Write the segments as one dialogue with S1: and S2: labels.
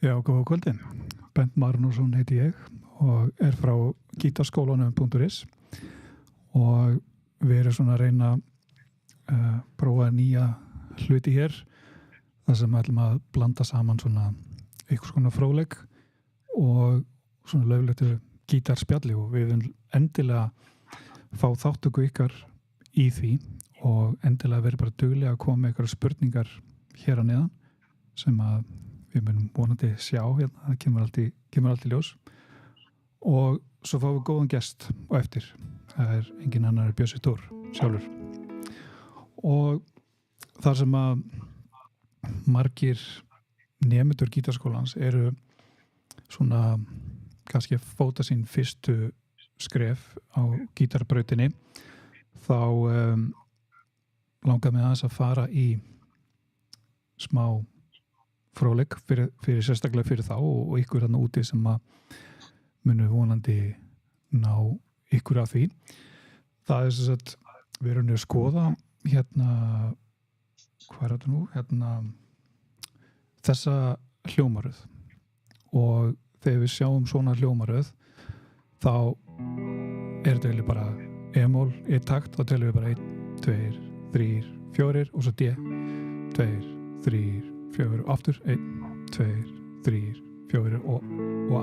S1: Já, góða kvöldin. Bent Magnússon heiti ég og frá gítarskólanum.is og við erum svona að reyna að prófa nýja hluti hér þar sem við ætlum að blanda saman svona einhvers konar fróðleik og svona lögletu gítarspjalli og við viljum endilega fá þáttöku ykkar í því og endilega verið bara duglega að koma með ykkur spurningar hér að neðan sem að við munum vonandi sjá hérna, það kemur allt í ljós og svo fáum við góðan gest á eftir, það engin annar Bjössi Tór sjálfur og þar sem að margir nemendur gítarskólans eru svona kannski að fóta sín fyrstu skref á gítarbrautinni þá langar mig aðeins að fara í smá fróðleik fyrir sérstaklega fyrir þá og ykkur þarna úti sem að munu vonandi ná ykkur af því. Það sem sagt við erum að skoða hérna hvað þetta nú? Hérna þessa hljómaröð og þegar við sjáum svona hljómaröð þá þetta bara e-mól, takt, þá telum við bara 1, 2, 3, 4 og svo D 2, 3, 4 og aftur 1, 2, 3, 4 og A.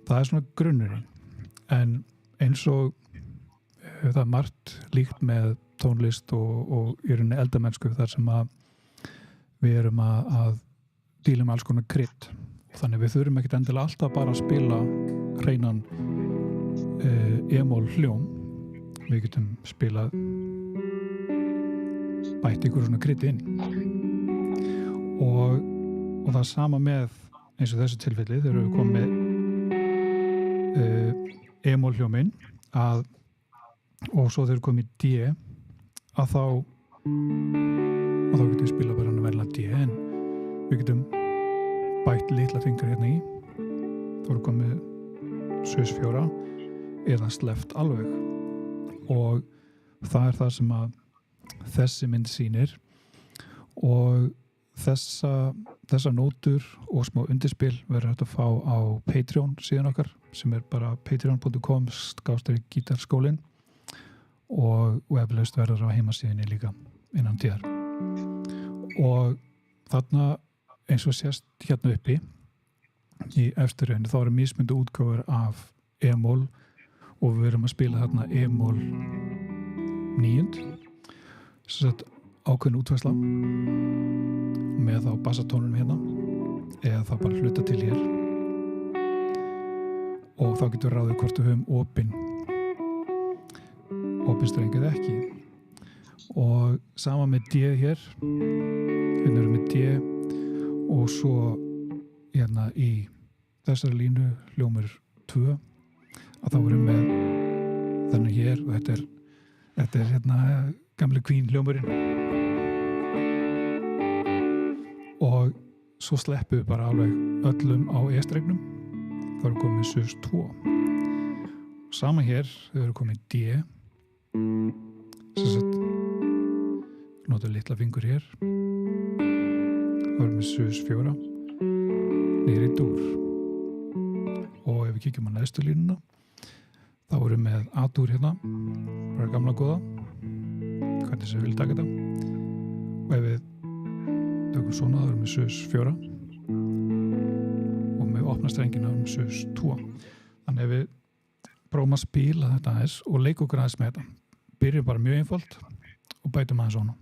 S1: Það svona grunnurinn en eins og það margt líkt með tónlist og í rauninni eldamennsku þar sem að við erum að díla með alls konar krydd og þannig við þurfum ekkert endilega alltaf bara að spila hreinan e-mól hljóm við getum spilað bætt ykkur svona krydd inn og það sama með eins og þessu tilfelli þegar við komum með e-mól hljóminn og svo þegar við komum í D að þá getum við spilað bara hann að verða D en við getum bætt litla fingur hérna í þá erum við komið sus-4 eða sleppt alveg og það það sem að þessi mynd sýnir og þessa nótur og smá undirspil verður hægt að fá á Patreon síðan okkar sem bara patreon.com/gítarskólin og veflaust verður á heimasíðinni líka innan tíðar og þarna eins og sést hérna uppi í efsturrauninni þá eru mismunandi útgáfur af e-mól og við erum að spila þarna e-mól 9 sem sagt ákveðin útfærsla með þá bassatónunum hérna eða þá bara hluta til hér og þá getur við ráðið hvort við höfum opin streng eða ekki og sama með D hér hérna erum við D og svo hérna í þessari línu hljómur 2 að þá erum við þennan hér og þetta er hérna gamli Queen hljómurinn og svo sleppum við bara alveg öllum á E-strengnum þá erum við komið sus-2 sama hér þau eru komið D sem sagt notum litla fingur hér þá erum við sus-4 niður í dúr og ef við kíkjum á neðstu línuna þá erum við með A-dúr hérna bara gamla góða hvernig sem við viljum taka þetta og ef við tökum svona þá erum við sus-4 og með opna strengina erum við sus-2 þannig ef við prófum að spila þetta aðeins og leika okkur aðeins með þetta byrjum bara mjög einfalt og bætum aðeins svona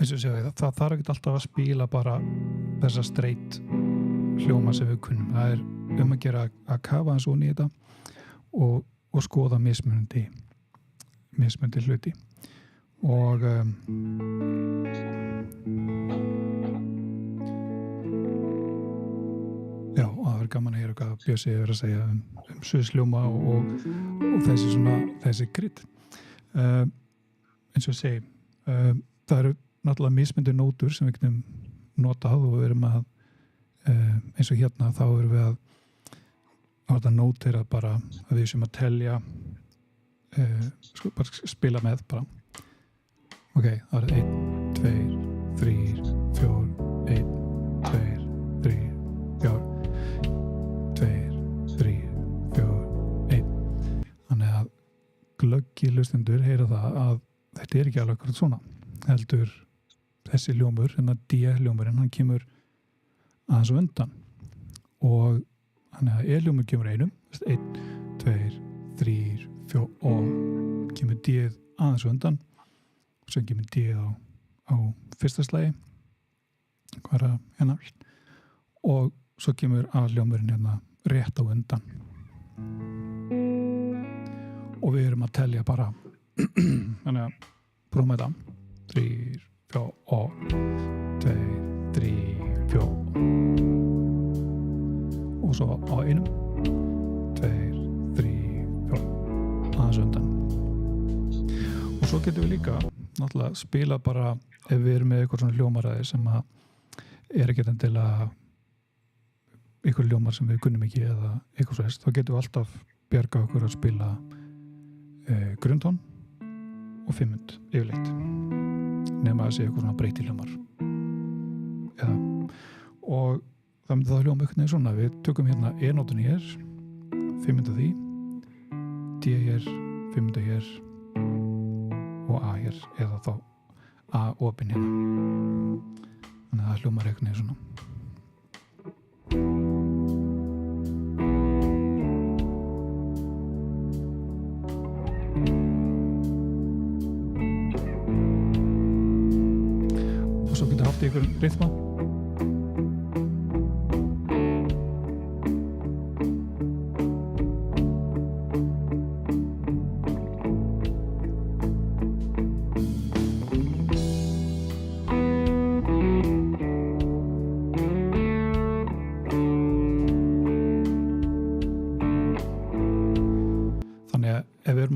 S1: eins og segja, það þarf ekki alltaf að spila bara þessa straight hljóma sem við kunnum. Það að gera að kafa eins og í þetta og skoða mismunandi hluti og já, það verður gaman að heyra hvað Bjössi hefur að segja suðsljóma og þessi krydd. Eins og ég segi, það eru náttúrulega mismunandi nótur sem við getum notað og við erum að eins og hérna þá erum við að nótera bara að við sem að telja bara spila með bara ok, það er 1, 2, 3, 4 1, 2, 3, 4 2, 3, 4 1 þannig að glöggi hlustendur heyra það að þetta er ekki alveg akkurat svona heldur þessi hljómur, D-hljómurinn hann kemur aðeins á undan og þannig að E-hljómur kemur einum 1, 2, 3, 4 og kemur D-ið aðeins á undan og svo kemur D-ið á fyrsta slagi hvað er hérna og svo kemur A-hljómurinn hérna rétt á undan og við erum að telja bara þannig að prófum þetta 3, 4 og 2, 3, 4 og svo á einum 2, 3, 4 aðeins undan og svo getum við líka náttúrulega spila bara ef við erum með eitthvað svona hljómaræði sem að er ekki endilega eitthvað hljómar sem við kunnum ekki eða eitthvað svo þá getum við alltaf bjarga okkur að spila grundtón og fimmund yfirleitt nema að sé eitthvað svona breyti hljómar eða og það myndi það hljóma eitthvað svona við tökum hérna E-nótuna hér fimmunda því D hér, fimmunda hér og A hér eða þá A opin hérna þannig að það hljómar eitthvað svona og svo getur haft ykkur rytma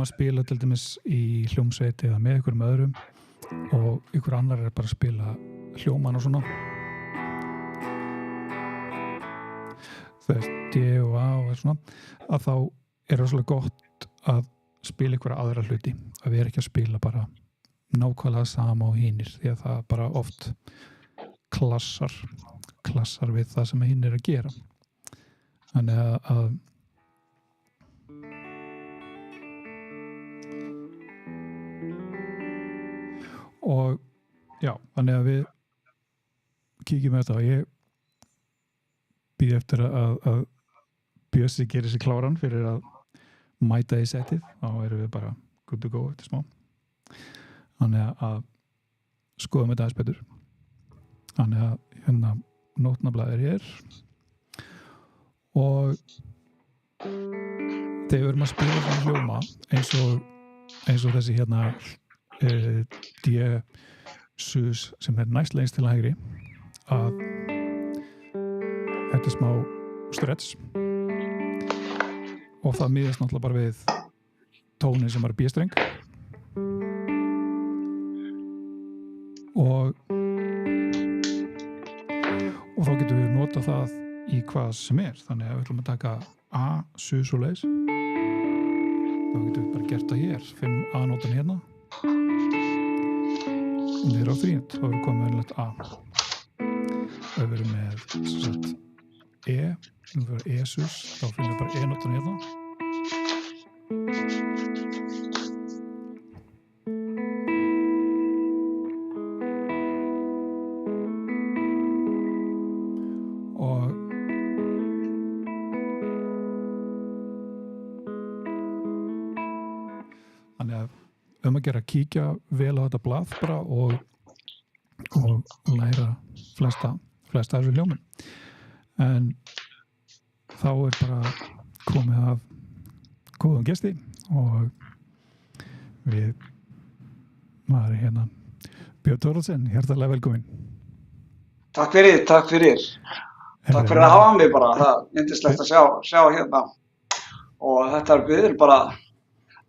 S1: að spila til dæmis í hljómsveit eða með ykkur öðrum og ykkur annar bara að spila hljóman og svona það D og A og svona að þá er það svolítið gott að spila ykkur aðra hluti að við erum ekki að spila bara nákvæmlega sama og hinir því að það bara oft klassar við það sem hinn er að gera þannig að og já, þannig að við kíkjum með þetta og ég býð eftir að Bjössi gerir sér kláran fyrir að mæta í setið þá erum við bara good to go eftir smá þannig að skoðum þetta aðeins betur þannig að hérna nótnablaðir hér og þegar við erum að spila þannig hljóma eins og þessi hérna D-sus sem er næst lengst til hægri að þetta er smá stretch og það miðast náttúrulega bara við tónin sem er B-streng og þá getum við nota það í hvað sem er þannig að við ætlum að taka A-sus og leis þá getum við bara gert það hér finnum A-nótan hérna og niður á þríund þá erum við komið með A og við erum með E við erum E-sus þá finnum við bara E-nótan hérna og þannig að að gera kíkja vel á þetta blað bara og og læra flesta af þessu hljómum. En þá bara komið að góðum gesti og við maður hérna Björn Thoroddsen, hjartanlega velkomin.
S2: Takk fyrir. Takk fyrir að hafa mig bara, það er yndislegt að sjá hérna og þetta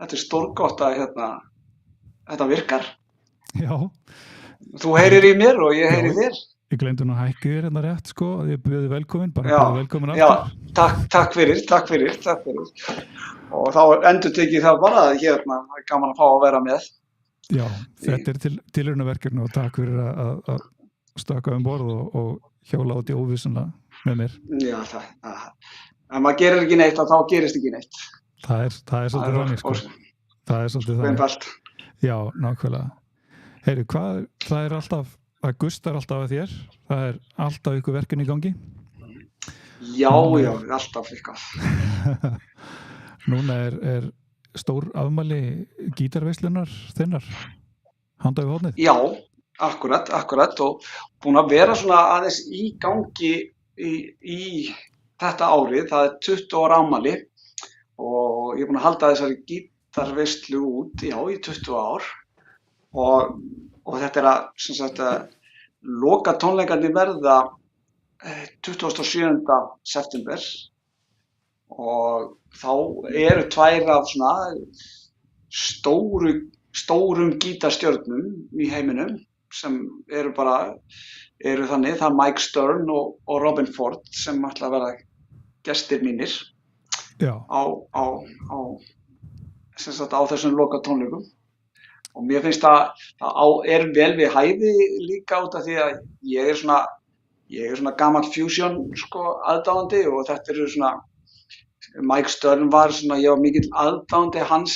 S2: er stórgott að þetta virkar.
S1: Já.
S2: Þú heyrir í mér og ég heyri þér.
S1: Ég gleymdi nú að hækka þér hérna rétt sko, ég bauði velkomin, bauði velkomin aftur.
S2: Já, takk fyrir. Og þá endurtekið það bara að það er gaman að fá að vera með.
S1: Já, þetta er tilraunaverkefni og takk fyrir að stökkva borð og hjóla út í óvissuna með mér.
S2: Já, ef maður gerir ekki neitt, þá gerist ekki neitt.
S1: Það er svolítið þannig sko. Það er svolítið þannig. Já, nákvæmlega. Heyri, það er alltaf, það gustar alltaf að þér, það er alltaf ykkur verkefni í gangi?
S2: Já, alltaf eitthvað.
S1: Núna er stór afmæli gítarveislunar þinnar, handa við hornið?
S2: Já, akkurat og búin að vera svona aðeins í gangi í þetta árið, það er 20 ára afmæli og ég er búin að halda þessari gítarveislu út, í 20 ár og þetta að loka tónleikarnir verða 27. september og þá eru tvær af svona stórum gítarstjörnum í heiminum sem eru þannig, það er Mike Stern og Robin Ford sem ætla að vera gestir mínir á þessum loka tónleikum. Og mér finnst það er vel við hæfi líka út af því að ég er svona gamall fusion aðdáandi og þetta eru svona Mike Stern var svona, ég var mikill aðdáandi hans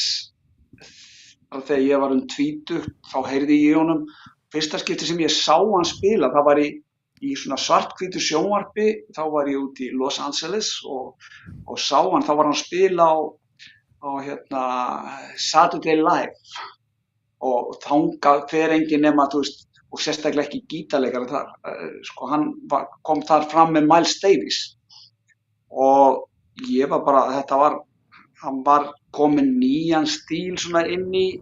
S2: þegar ég var 20 þá heyrði ég í honum. Fyrsta skipti sem ég sá hann spila, það var í svona svarthvítu sjónvarpi, þá var ég út í Los Angeles og sá hann, þá var hann að spila á Saturday Live og þangað hver enginn nema, og sérstaklega ekki gítarleikari þar. Hann kom þar fram með Miles Davis og ég var bara, hann var kominn nýjan stíl svona inn í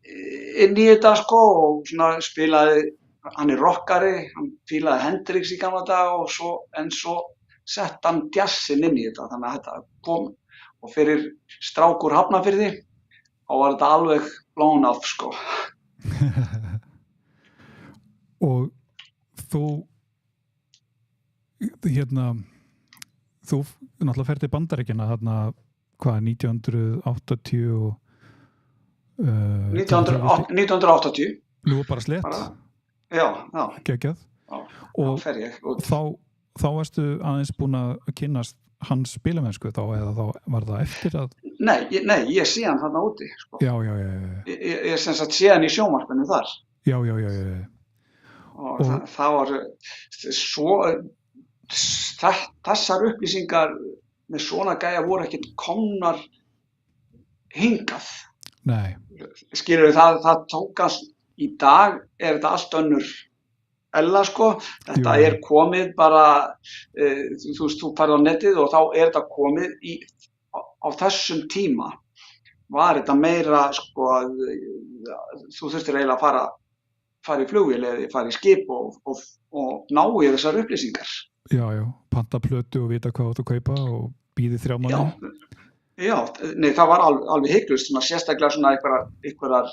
S2: þetta og svona spilaði, hann er rockari, hann fílaði Hendrix í gamla daga og svo sett hann jazzinn inn í þetta, þannig að þetta kom og fyrir strák úr Hafnarfirði þá var þetta alveg blown off
S1: Og þú náttúrulega ferð til Bandaríkjanna þarna, 1980
S2: 1980.
S1: Nú bara slett.
S2: Já.
S1: Geggjað.
S2: Og fer ég.
S1: Þá varstu aðeins búin að kynnast hans spilamennsku þá, eða þá var það eftir að... Nei,
S2: ég sé hann þarna úti.
S1: Já.
S2: Ég sem sagt sé hann í sjónvarpinu þar.
S1: Já.
S2: Og það var svo... Þessar upplýsingar með svona gæja voru ekkert komnar hingað.
S1: Nei.
S2: Skilurðu, það tókast í dag þetta allt önnur ella þetta er komið bara, þú farið á netið og þá þetta komið á þessum tíma var þetta meira þú þurftir eiginlega að fara í flugvél eða fara í skip og ná í þessar upplýsingar.
S1: Já, panta plötu og vita hvað þú átt að kaupa og bíði 3 mánuði.
S2: Já, það var alveg hygglust, sérstaklega svona einhverjar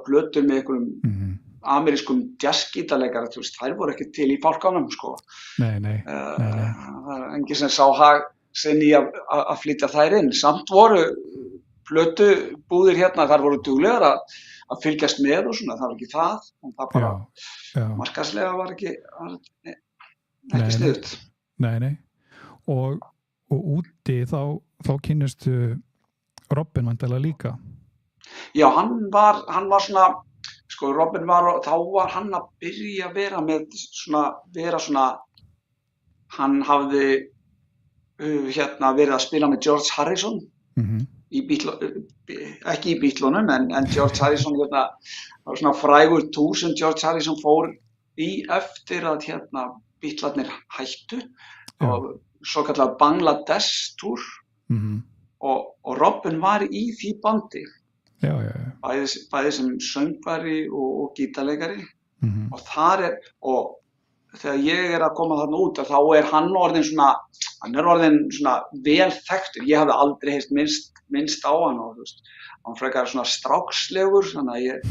S2: plötur með einhverjum amerískum jazzgítarleikara, þær voru ekki til í fálkanum,
S1: Nei.
S2: Það er enginn sem sá hag sinn í að flytja þær inn. Samt voru plötubúðir hérna, þær voru duglegar að fylgjast með og svona, það var ekki það, en það bara markaðslega var ekki sniðugt.
S1: Nei. Og úti þá kynnustu Robin væntanlega líka.
S2: Já, hann var svona, Robin þá var hann að byrja að vera svona, hann hafði verið að spila með George Harrison, ekki í Beatlunum, en George Harrison, það var svona frægur túr sem George Harrison fór eftir að Bítlarnir hættu og svo kallar Bangladesh túr og Robin var í því bandi.
S1: Já.
S2: Bæði sem söngvari og gítarleikari og og þegar ég að koma þarna út þá hann orðinn svona vel þekktur. Ég hafði aldrei heyrt minnst á hann og hann frekar svona strákslegur, þannig að ég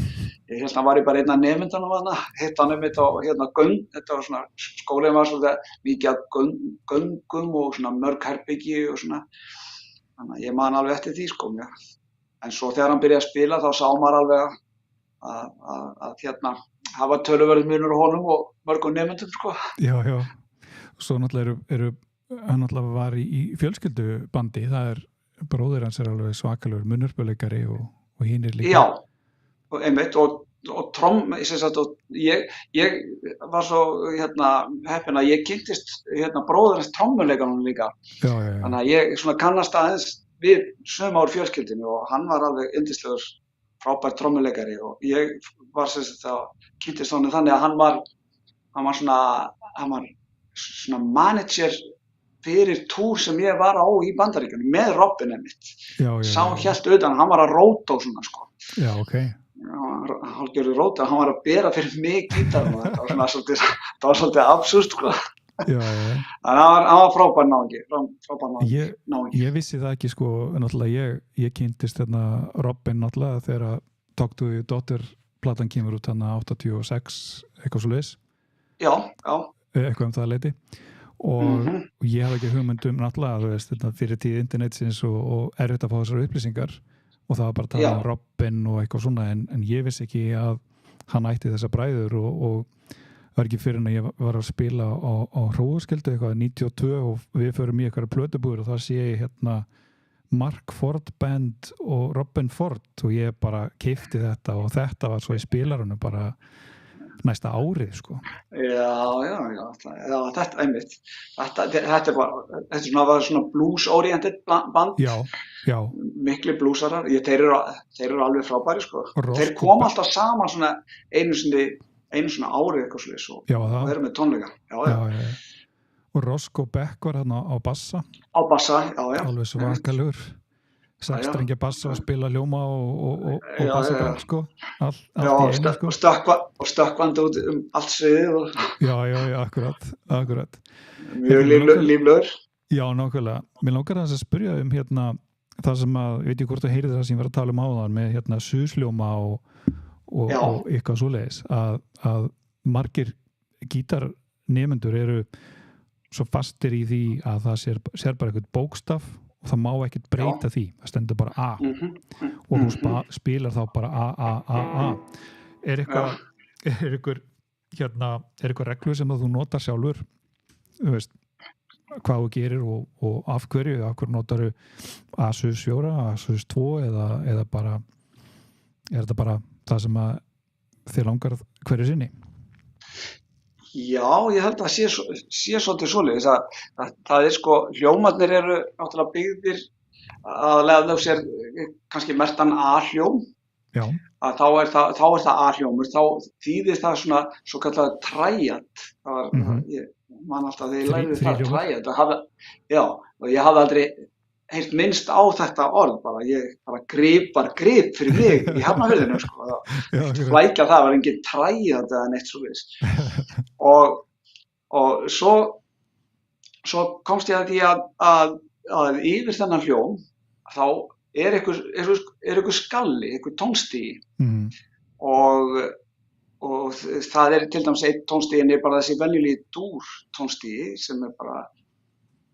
S2: held að hann var bara einn af nemendanum þarna, hitt hann þetta og þetta var svona, skólinn var svolítið mikið af göngum og svona mörg herbyggi og svona, þannig að ég man alveg eftir því sko. En svo þegar hann byrjaði að spila þá sá maður alveg að hafa töluverður munur á honum og mörgum nemendum sko.
S1: Já. Svo náttúrulega hann náttúrulega var í fjölskyldubandi, það bróðir hans alveg svakalegur munnharpuleikari og hinir líka.
S2: Já, og einmitt og ég var svo heppinn að ég kynntist bróðir hans trommuleikanum líka.
S1: Já.
S2: Þannig að ég svona kannast aðeins við sömu ár fjölskyldinu og hann var alveg yndislegur frábær trommuleikari og ég var kynntist honum þannig að hann var svona manager fyrir túr sem ég var á í Bandaríkjunum með Robin einmitt. Sá hélt utan, hann var að róta og svona sko.
S1: Já, ok.
S2: Hálfgerður róta, hann var að bera fyrir mig gítarinn og þetta var svolítið absúrt sko.
S1: Já.
S2: Þannig að hann var frábær náungi.
S1: Ég vissi það ekki sko, náttúrulega ég kynntist Robin náttúrulega þegar Talk to Your Daughter platan kemur út 86, eitthvað svoleiðis.
S2: Já.
S1: Eitthvað það leyti. Og ég hafði ekki hugmynd náttúrulega fyrir tíð internetsins og erfitt að fá þessar upplýsingar og það var bara að tala um Robin og eitthvað svona en ég vissi ekki að hann ætti þessa bræður og það var ekki fyrir en að ég var að spila á Hróaskildu eitthvað 92 og við förum í eitthvað plötubúður og það sé ég Mark Ford Band og Robin Ford og ég bara keypti þetta og þetta var svo í spilarunum bara næsta árið sko. Já, þetta einmitt. Þetta var svona blues-oriented band. Já. Mikli bluesarar. Þeir eru alveg frábæri sko. Þeir koma alltaf saman svona einu svona árið eitthvað svoleiðis og eru með tónleika. Já. Og Roscoe Beck var hérna á bassa.
S2: Á bassa, já.
S1: Alveg svakalegur. 6 strengja bassa og spila hljóma og bassabrett sko. Allt í einu sko.
S2: Og stökkvandi út allt sviðið.
S1: Já, akkurat.
S2: Mjög líflegur.
S1: Já, nákvæmlega. Mér langar að spyrja það sem að, ég veit ekki hvort þú heyrið það sem ég var að tala áðan með suðsljóma og eitthvað svoleiðis að margir gítarnemendur eru svo fastir í því að það sér bara eitthvað bókstaf og það má ekkert breyta því, það stendur bara A og þú spilar þá bara A. Er eitthvað reglu sem þú notar sjálfur, þú veist hvað þú gerir og af hverju notar þú A-4, A-2 eða bara er þetta bara það sem að þið langar hverju sinni?
S2: Já, ég held að sé svolítið svoleiðis að það sko, hljómarnir eru náttúrulega byggðir aðalega þá sér kannski merktan A-hljóm.
S1: Já.
S2: Að þá er það A-hljómur, þá þýðir það svona svo kallað triad. Það var, ég man alltaf þegar ég lærði það triad. Já, og ég hafði aldrei heyrt minnst á þetta orð, ég grip fyrir mig í Hafnarfirðinum sko. Flækja það var engin triad eða neitt svoleiðis. Og svo komst ég að því að yfir þennan hljóm þá er einhver skalli, einhver tónstigi og það til dæmis einn tónstigin bara þessi venjulegi dúr tónstigi sem bara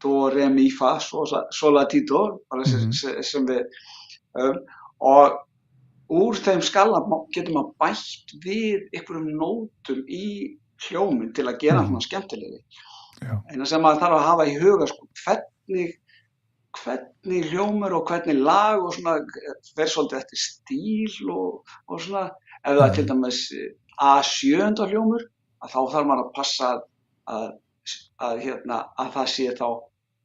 S2: do, re, mi, fa, sol, la, ti, do bara sem við og úr þeim skalla getur maður bætt við einhverjum nótum í hljóminn til að gera svona skemmtilegi. Eina sem maður þarf að hafa í huga sko, hvernig hljómur og hvernig lag og svona fer svolítið eftir stíl og svona, ef það til dæmis A7 hljómur, þá þarf maður að passa að það sé þá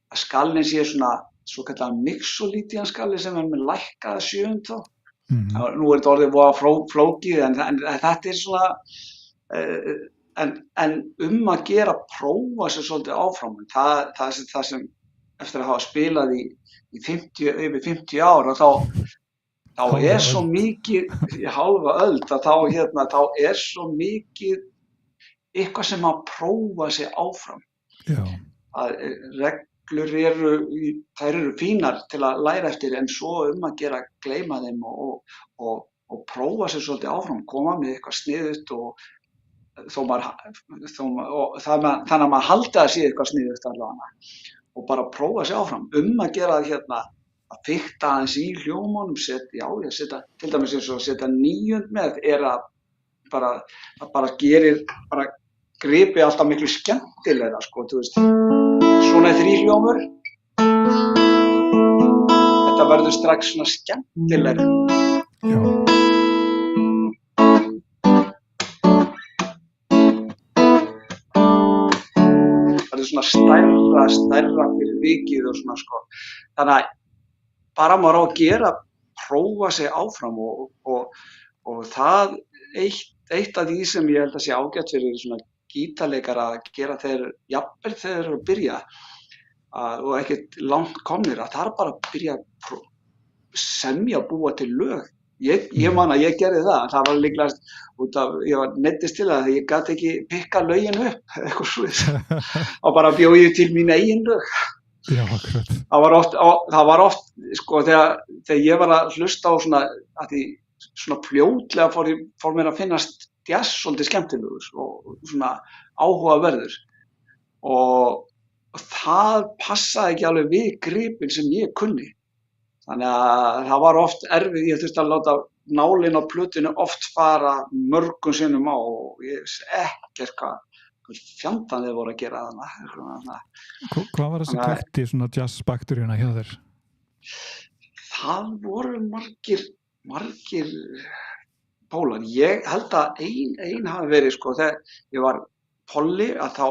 S2: að skallinn sé svona svokallaðan mixolítian skalli sem með lækkaða 7 þá. Nú þetta orðið voða flókið en þetta svona en að gera prófa sér svolítið áfram. Það sem eftir að hafa spilað í yfir 50 ára þá er svo mikið í hálfa öld að þá er svo mikið eitthvað sem að prófa sig áfram.
S1: Já.
S2: Að reglur þær eru fínar til að læra eftir en svo að gera gleyma þeim og prófa sig svolítið áfram, koma með eitthvað sniðugt og þannig að maður haldi að sé eitthvað sniðugt allavega og bara prófa sig áfram. Að gera að fikta aðeins í hljómunum, setja til dæmis eins og setja níund með að bara gerir gripi alltaf miklu skemmtilegra, sko, þú veist. Svona 3 hljómur. Þetta verður strax svona skemmtilegra.
S1: Já.
S2: Svona stærra fyrir vikið og svona, sko. Þannig að bara maður á að prófa sig áfram og það eitt af því sem ég held að sé ágætt fyrir svona gítarleikara að gera jafnvel þegar þeir eru að byrja og ekkert langt komnir, að það er bara að byrja að semja og búa til lög. Ég man að ég gerði það, en það var líklegast út af, ég var neyddist til það þegar ég gat ekki pikka lögin upp, eitthvað svoleiðis. Og bara bjó ég til mín eigin lög.
S1: Já, akkurat.
S2: Það var oft, sko, þegar ég var að hlusta á svona, að því svona fljótlega fór mér að finnast jazz svolítið skemmtilegur og svona áhugaverður. Og það passaði ekki alveg við gripin sem ég kunni. Þannig að það var oft erfið, ég þurfti að láta nálinn á plötunni oft fara mörgum sinnum á og ég veist ekkert hvað fjandann þeir voru að gera þarna.
S1: Hvað var þessi kvætti svona jazzbakteríuna hjá þér?
S2: Það voru margir pólar. Ég held að ein hafi verið, sko, þegar ég var polli að þá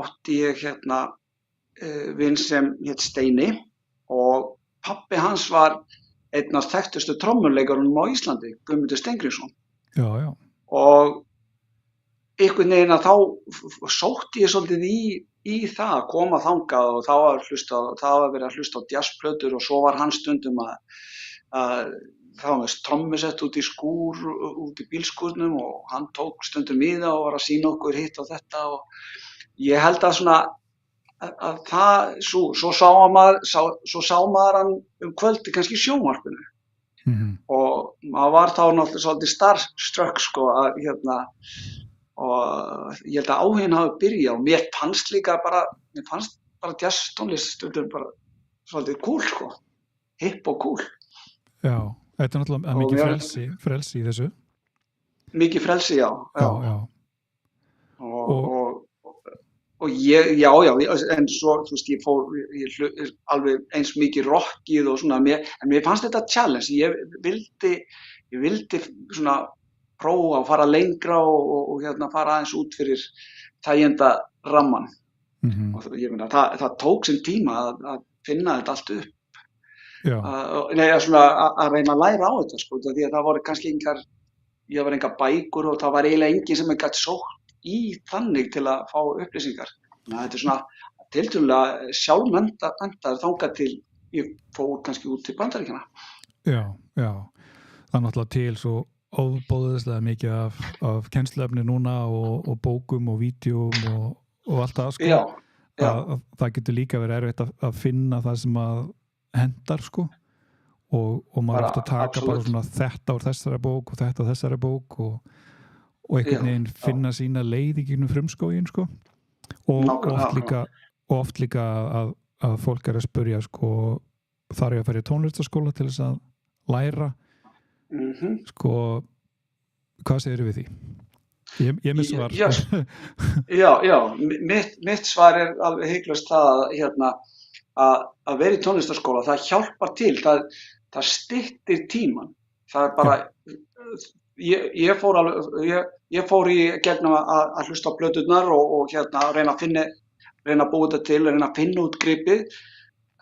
S2: átti ég vin sem hét Steini og pabbi hans var einn af þekktustu trommurleikarunum á Íslandi, Guðmundur Steingrímsson.
S1: Já, já.
S2: Og einhvern veginn að þá sótti ég svolítið í það að koma þangað og það var verið að hlusta á jazzplötur og svo var hann stundum að það var með trommusett út í skúr, út í bílskúrnum og hann tók stundum í það og var að sýna okkur hitt og þetta og ég held að svona að það, svo sá maður hann kvöldi kannski í sjónvarpinu. Og maður var þá náttúrulega svolítið starstruck, sko, og ég held að áhuginn hafi byrjað og mér fannst bara jazz tónlist stundum bara svolítið cool, sko, hipp og cool.
S1: Já, þetta er náttúrulega mikið frelsi í þessu.
S2: Mikið frelsi, já.
S1: Já.
S2: Og ég, en svo, þú veist, ég alveg eins mikið rockið og svona, en mér fannst þetta challenge, ég vildi svona prófa að fara lengra og fara aðeins út fyrir þæginda ramman. Og ég meina, það tók sinn tíma að finna þetta allt upp.
S1: Já.
S2: Svona að reyna að læra á þetta, sko, því að það voru kannski engar bækur og það var eiginlega enginn sem gat sótt í þannig til að fá upplýsingar. Þetta er svona tiltölulega sjálfmenntaður þangað til ég fór kannski út til Bandaríkjanna. Já.
S1: Það er náttúrulega til svo óbóðislega mikið af kennsluefni núna og bókum og vídeóm og allt það, sko. Já. Það getur líka verið erfitt að finna það sem að hendar, sko. Og maður eftir að taka bara svona þetta úr þessari bók og þetta úr þessari bók og einhvern veginn finna sína leið í gegnum frumskóginn, sko. Og oft líka að fólk að spyrja, sko, þarf ég að fara í tónlistarskóla til þess að læra, sko, hvað segirðu við því? Ég er með svar.
S2: Já, mitt svar er alveg hygglust það að vera í tónlistarskóla, það hjálpar til, það styttir tíman, það er bara, ég fór í gegnum að hlusta á plöturnar og reyna að búa þetta til, reyna að finna út gripið.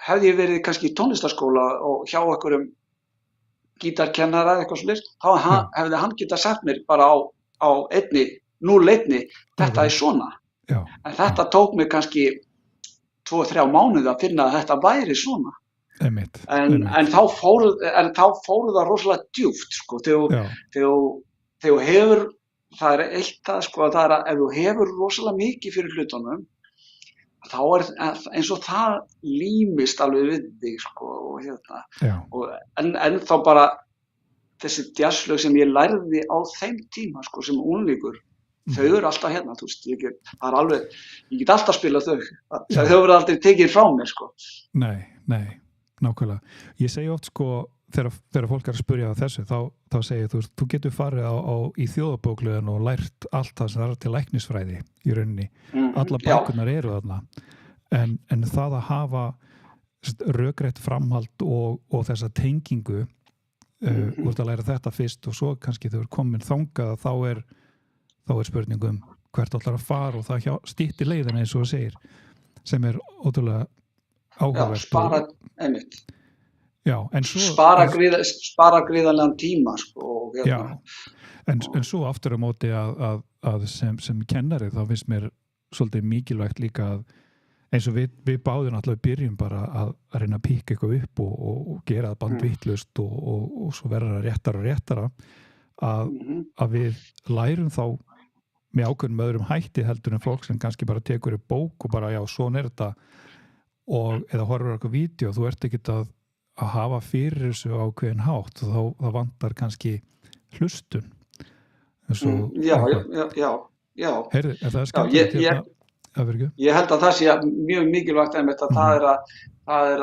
S2: Hefði ég verið kannski í tónlistarskóla og hjá einhverjum gítarkennara eitthvað svoleiðis, þá hefði hann getað sagt mér bara á einni núleitni, þetta svona.
S1: Já.
S2: En þetta tók mig kannski 2-3 mánuði að finna að þetta væri svona.
S1: Einmitt.
S2: En þá fór það rosalega djúpt, sko, þegar þú hefur, það er eitt það, sko, það er að ef þú hefur rosalega mikið fyrir hlutunum, þá er eins og það límist alveg við þig, sko, en þá bara þessi jazzlög sem ég lærði á þeim tíma, sko, sem unglingur, þau eru alltaf hérna, þú veist, ég get alltaf spilað þau verður aldrei tekið frá mér, sko.
S1: Nei, nákvæmlega. Ég segi oft, sko, þegar fólk er að spyrja á þessu, þá segir þú getur farið í þjóðabóklegan og lært allt það sem það er til læknisfræði í rauninni. Alla bækurnar eru þarna. En það að hafa rökrétt framhald og þessa tengingu, þú ert að læra þetta fyrst og svo kannski þegar komin þangað, þá er spurningum hvert allar að fara og það styttir leiðina eins og það segir, sem er ótrúlega áhugavert.
S2: Já, spara einmitt.
S1: Já, en svo
S2: spara gríðarlegan tíma, sko.
S1: Já, en svo aftur á móti að sem kennari þá finnst mér svolítið mikilvægt líka að eins og við báðum náttúrulega byrjum bara að reyna að píka eitthvað upp og gera það bandvittlust og svo verða réttara að við lærum þá með ákveðnum öðrum hætti heldur en fólk sem kannski bara tekur upp bók og bara já, svona er þetta eða horfur eitthvað vídeo, þú ert ekkert að hafa fyrir þessu ákveðin hátt og þá vantar kannski hlustun.
S2: Já.
S1: Heyrðu, er það skemmtilegt
S2: ég held að það sé mjög mikilvægt einmitt að það er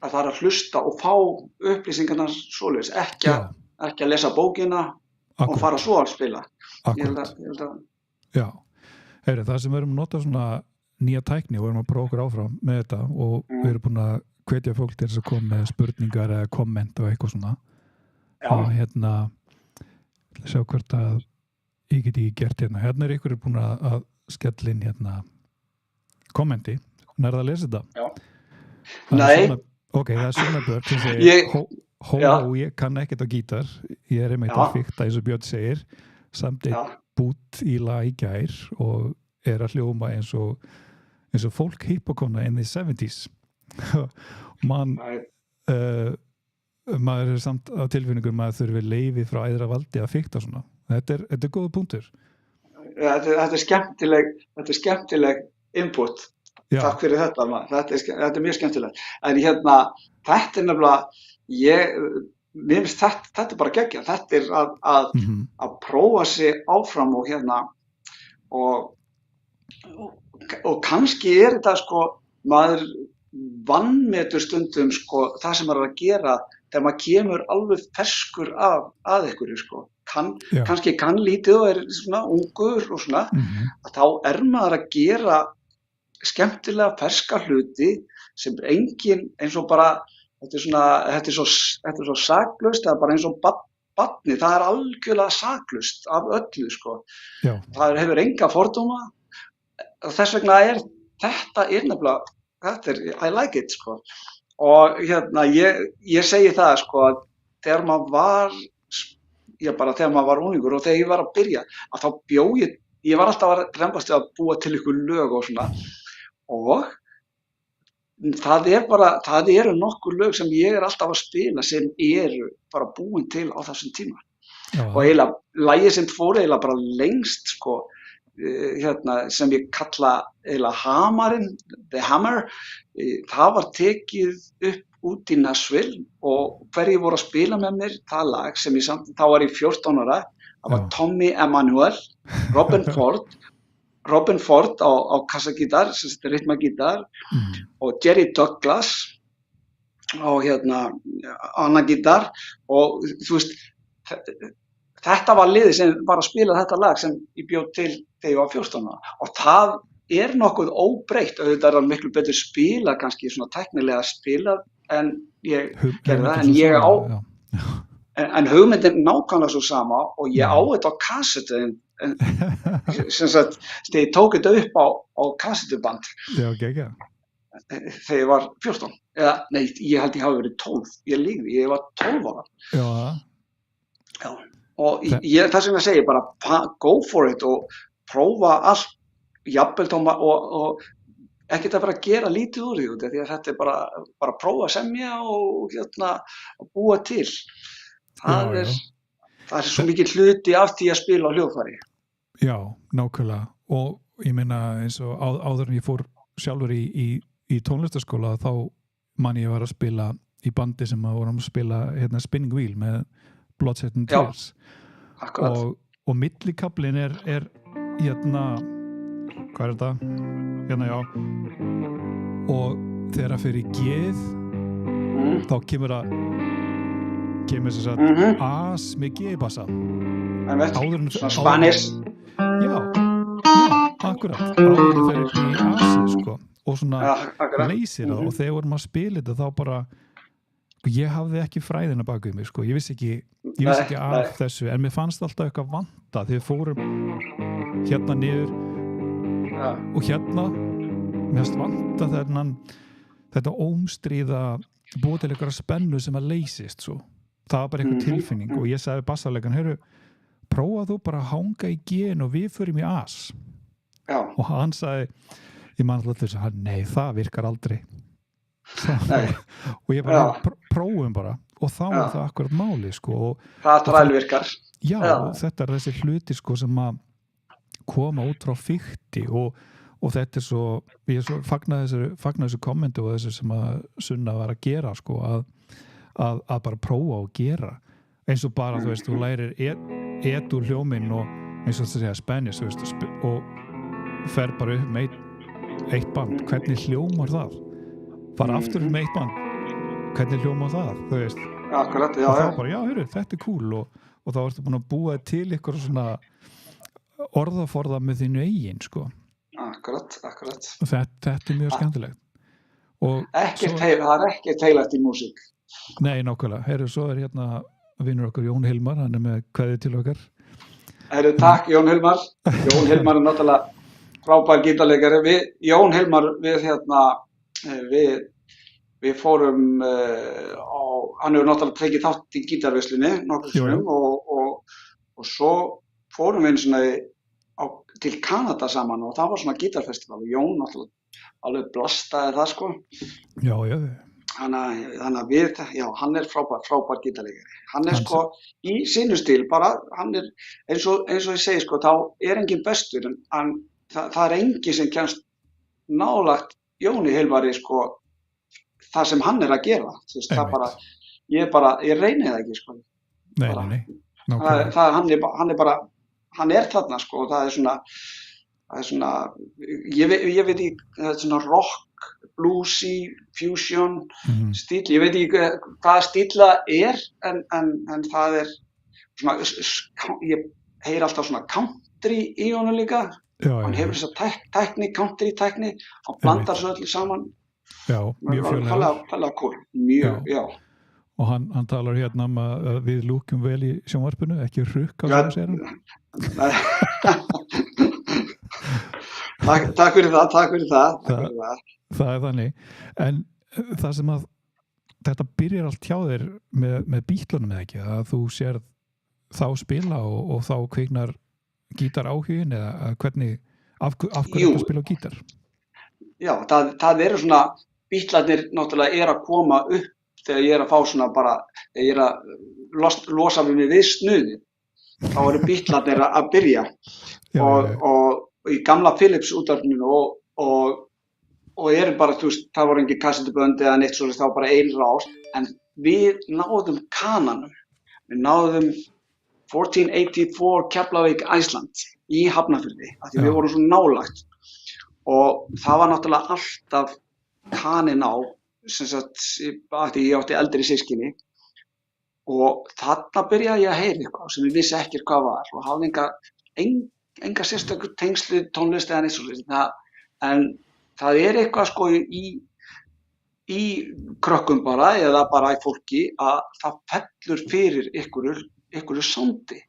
S2: að hlusta og fá upplýsingarnar svoleiðis, ekki að lesa bókina og fara svo að spila.
S1: Akkurat. Já. Heyrðu, það sem við erum að nota svona nýja tækni og við erum að prófa okkur áfram með þetta og við erum búin að hvetja fólk til þess að koma með spurningar eða komment og eitthvað svona. Og sjá hvort að ég geti gert hérna. Hérna er ykkur búin að skella inn kommenti. Nærðu að lesa þetta?
S2: Já. Nei.
S1: Ok, það er svona börn sem segir ég kann ekkert á gítar. Ég er einmitt að fikta eins og Björn segir. Samt eitt bút í lag í gær og er að hljóma eins og fólk hippokona in the 70s. Maður er samt á tilfinningur maður þurfi leyfi frá æðra valdi að fikta svona. Þetta er góða punktur.
S2: Þetta er skemmtileg input. Já. Takk fyrir þetta maður. Þetta er mjög skemmtilegt. En þetta er nefnilega mér finnst þetta er bara geggjað. Þetta er að prófa sig áfram og kannski er þetta sko maður vanmetur stundum sko það sem maður er að gera þegar maður kemur alveg ferskur að einhverju sko. Kannski kann lítið og er svona ungur og svona, að þá er maður að gera skemmtilega ferska hluti sem engin eins og bara þetta er svo saklaust, það er bara eins og barni, það er algjörlega saklaust af öllu sko. Já. Það hefur enga fordóma og þess vegna þetta er nefnilega, I like it sko. Og ég segi það sko að þegar maður var unglingur og þegar ég var að byrja að þá ég var alltaf að rembast að búa til ykkur lög og svona og það eru nokkur lög sem ég er alltaf að spila sem eru bara búin til á þessum tíma. Já. Og eiginlega lagið sem fór eiginlega bara lengst sko sem ég kalla eiginlega Hamarinn, The Hammer, það var tekið upp út í Nashville og hverjir voru að spila með mér það lag sem þá var ég 14 ára, það var Tommy Emmanuel, Robin Ford á kassagítar, rytmagítar og Jerry Douglas á annan gítar og þú veist þetta var liðið sem var að spila þetta lag sem ég bjóð til þegar ég var 14 ára og það er nokkuð óbreytt og þetta er miklu betur spilað kannski svona tæknilega spilað en ég gerði það en ég á en hugmyndin nákvæmlega svo sama og ég á þetta á kassetu sem sagt þegar ég tók þetta upp á kassetuband þegar ég var 14 eða nei, ég held ég hafi verið 12 ég var 12 ára. Já. og það sem ég segi bara go for it og prófa allt, jafnvel tóma og ekkert að bara gera lítið úr því því að þetta bara prófa að semja og búa til. Það er svo mikið hluti af því að spila á hljóðfæri.
S1: Já, nákvæmlega. Og ég meina eins og áður en ég fór sjálfur í tónlistaskóla þá man ég var að spila í bandi sem að vorum að spila Spinning Wheel með Blood, Sweat and Tears. Og millikablin er hvað er þetta? Já. Og þegar það fyrir G-ið þá kemur þess að As með G-bassa.
S2: Spanish.
S1: Já, akkurat. Áður þegar í Asi, sko. Og svona leysir það og þegar vorum að spila þetta þá bara ég hafði ekki fræðina bak við mig, sko. Ég vissi ekki af þessu, en mér fannst alltaf eitthvað vanta þegar við fórum hérna niður og mér fannst vanta þetta ómstríða búið til einhverja spennu sem að leysist svo. Það var bara einhver tilfinning og ég sagði bassalegan, prófa þú bara að hanga í G-in og við förum í As.
S2: Já.
S1: Og hann sagði, ég man alltaf þess að nei, það virkar aldrei. Og ég bara prófum bara og þá var það akkurat máli, sko.
S2: Það þrælvirkar.
S1: Já, og þetta er þessi hluti, sko, sem að koma út frá fikti og þetta er svo, ég fagna þessu kommentu og þessu sem að Sunna var að gera, sko, að bara prófa og gera. Eins og bara, þú veist, þú lærir etur hljóminn og eins og það segja Spanish, þú veist, og fer bara upp með eitt band, hvernig hljómar það? Fara aftur upp með eitt band, hvernig hljómar það, þú veist?
S2: Akkurat, já.
S1: Og þá bara, þetta er cool og þá ertu búin að búa til ykkur svona orðaforða með þínu eigin, sko.
S2: Akkurat.
S1: Og þetta er mjög skemmtilegt.
S2: Það er ekkert heilagt í músík.
S1: Nei, nákvæmlega. Svo er hérna vinur okkur Jón Hilmar, hann er með kveðið til okkar.
S2: Takk Jón Hilmar. Jón Hilmar er náttúrulega frábær gítarleikari. Jón Hilmar, við fórum hann hefur náttúrulega tekið þátt í gítarveislunni nokkrum sinnum og svo fórum við til Kanada saman og það var svona gítarfestival og Jón náttúrulega alveg blastaði það, sko.
S1: Já.
S2: Þannig að hann er frábær gítarleikari. Hann er sko í sínu stíl bara, hann er eins og ég segi, sko, þá er engin bestur en það er engin sem kemst nálagt Jóni Hilmari, sko, það sem hann er að gera. Þess, það bara, ég reyni það ekki, sko.
S1: Nei.
S2: Hann er þarna, sko, og það er svona, ég veit ekki, það er svona rock, bluesy, fusion stíl, ég veit ekki hvaða stíl það er, en það er svona, ég heyri alltaf svona country í honum líka, hann hefur þessa country-tækni, hann blandar svo öllu saman.
S1: Já, mjög
S2: fjöllega cool, mjög, já.
S1: Og hann talar hérna að við lúkjum vel í sjónvarpinu, ekki rukka sem segir hann.
S2: Takk fyrir það.
S1: Það er þannig. En það sem að þetta byrjar allt hjá þér með Beatlunum eða ekki, að þú sér þá spila og þá kviknar gítar áhugin eða hvernig, af hverju þetta spila á gítar?
S2: Já, það eru svona, Beatlarnir náttúrulega að koma upp þegar ég að fá svona bara, þegar ég að losa mig við snuði, þá eru Beatlarnir að byrja og í gamla Philips útvarpinu og eru bara, þú veist, það voru engin kassettubönd eða neitt svo, það var bara ein rás, en við náðum kananum, við náðum 1484 Keflavík, Æsland í Hafnarfirði, af því við vorum svo nálægt og það var náttúrulega alltaf kaninn á, sem sagt, ég átti eldri systkini og þarna byrjaði ég að heyra eitthvað sem ég vissi ekkert hvað var og hafði enga sérstöku tengslu tónlist eða neitt svoleiðis, en það er eitthvað, sko, í krökkum bara eða bara í fólki að það fellur fyrir einhverju sándi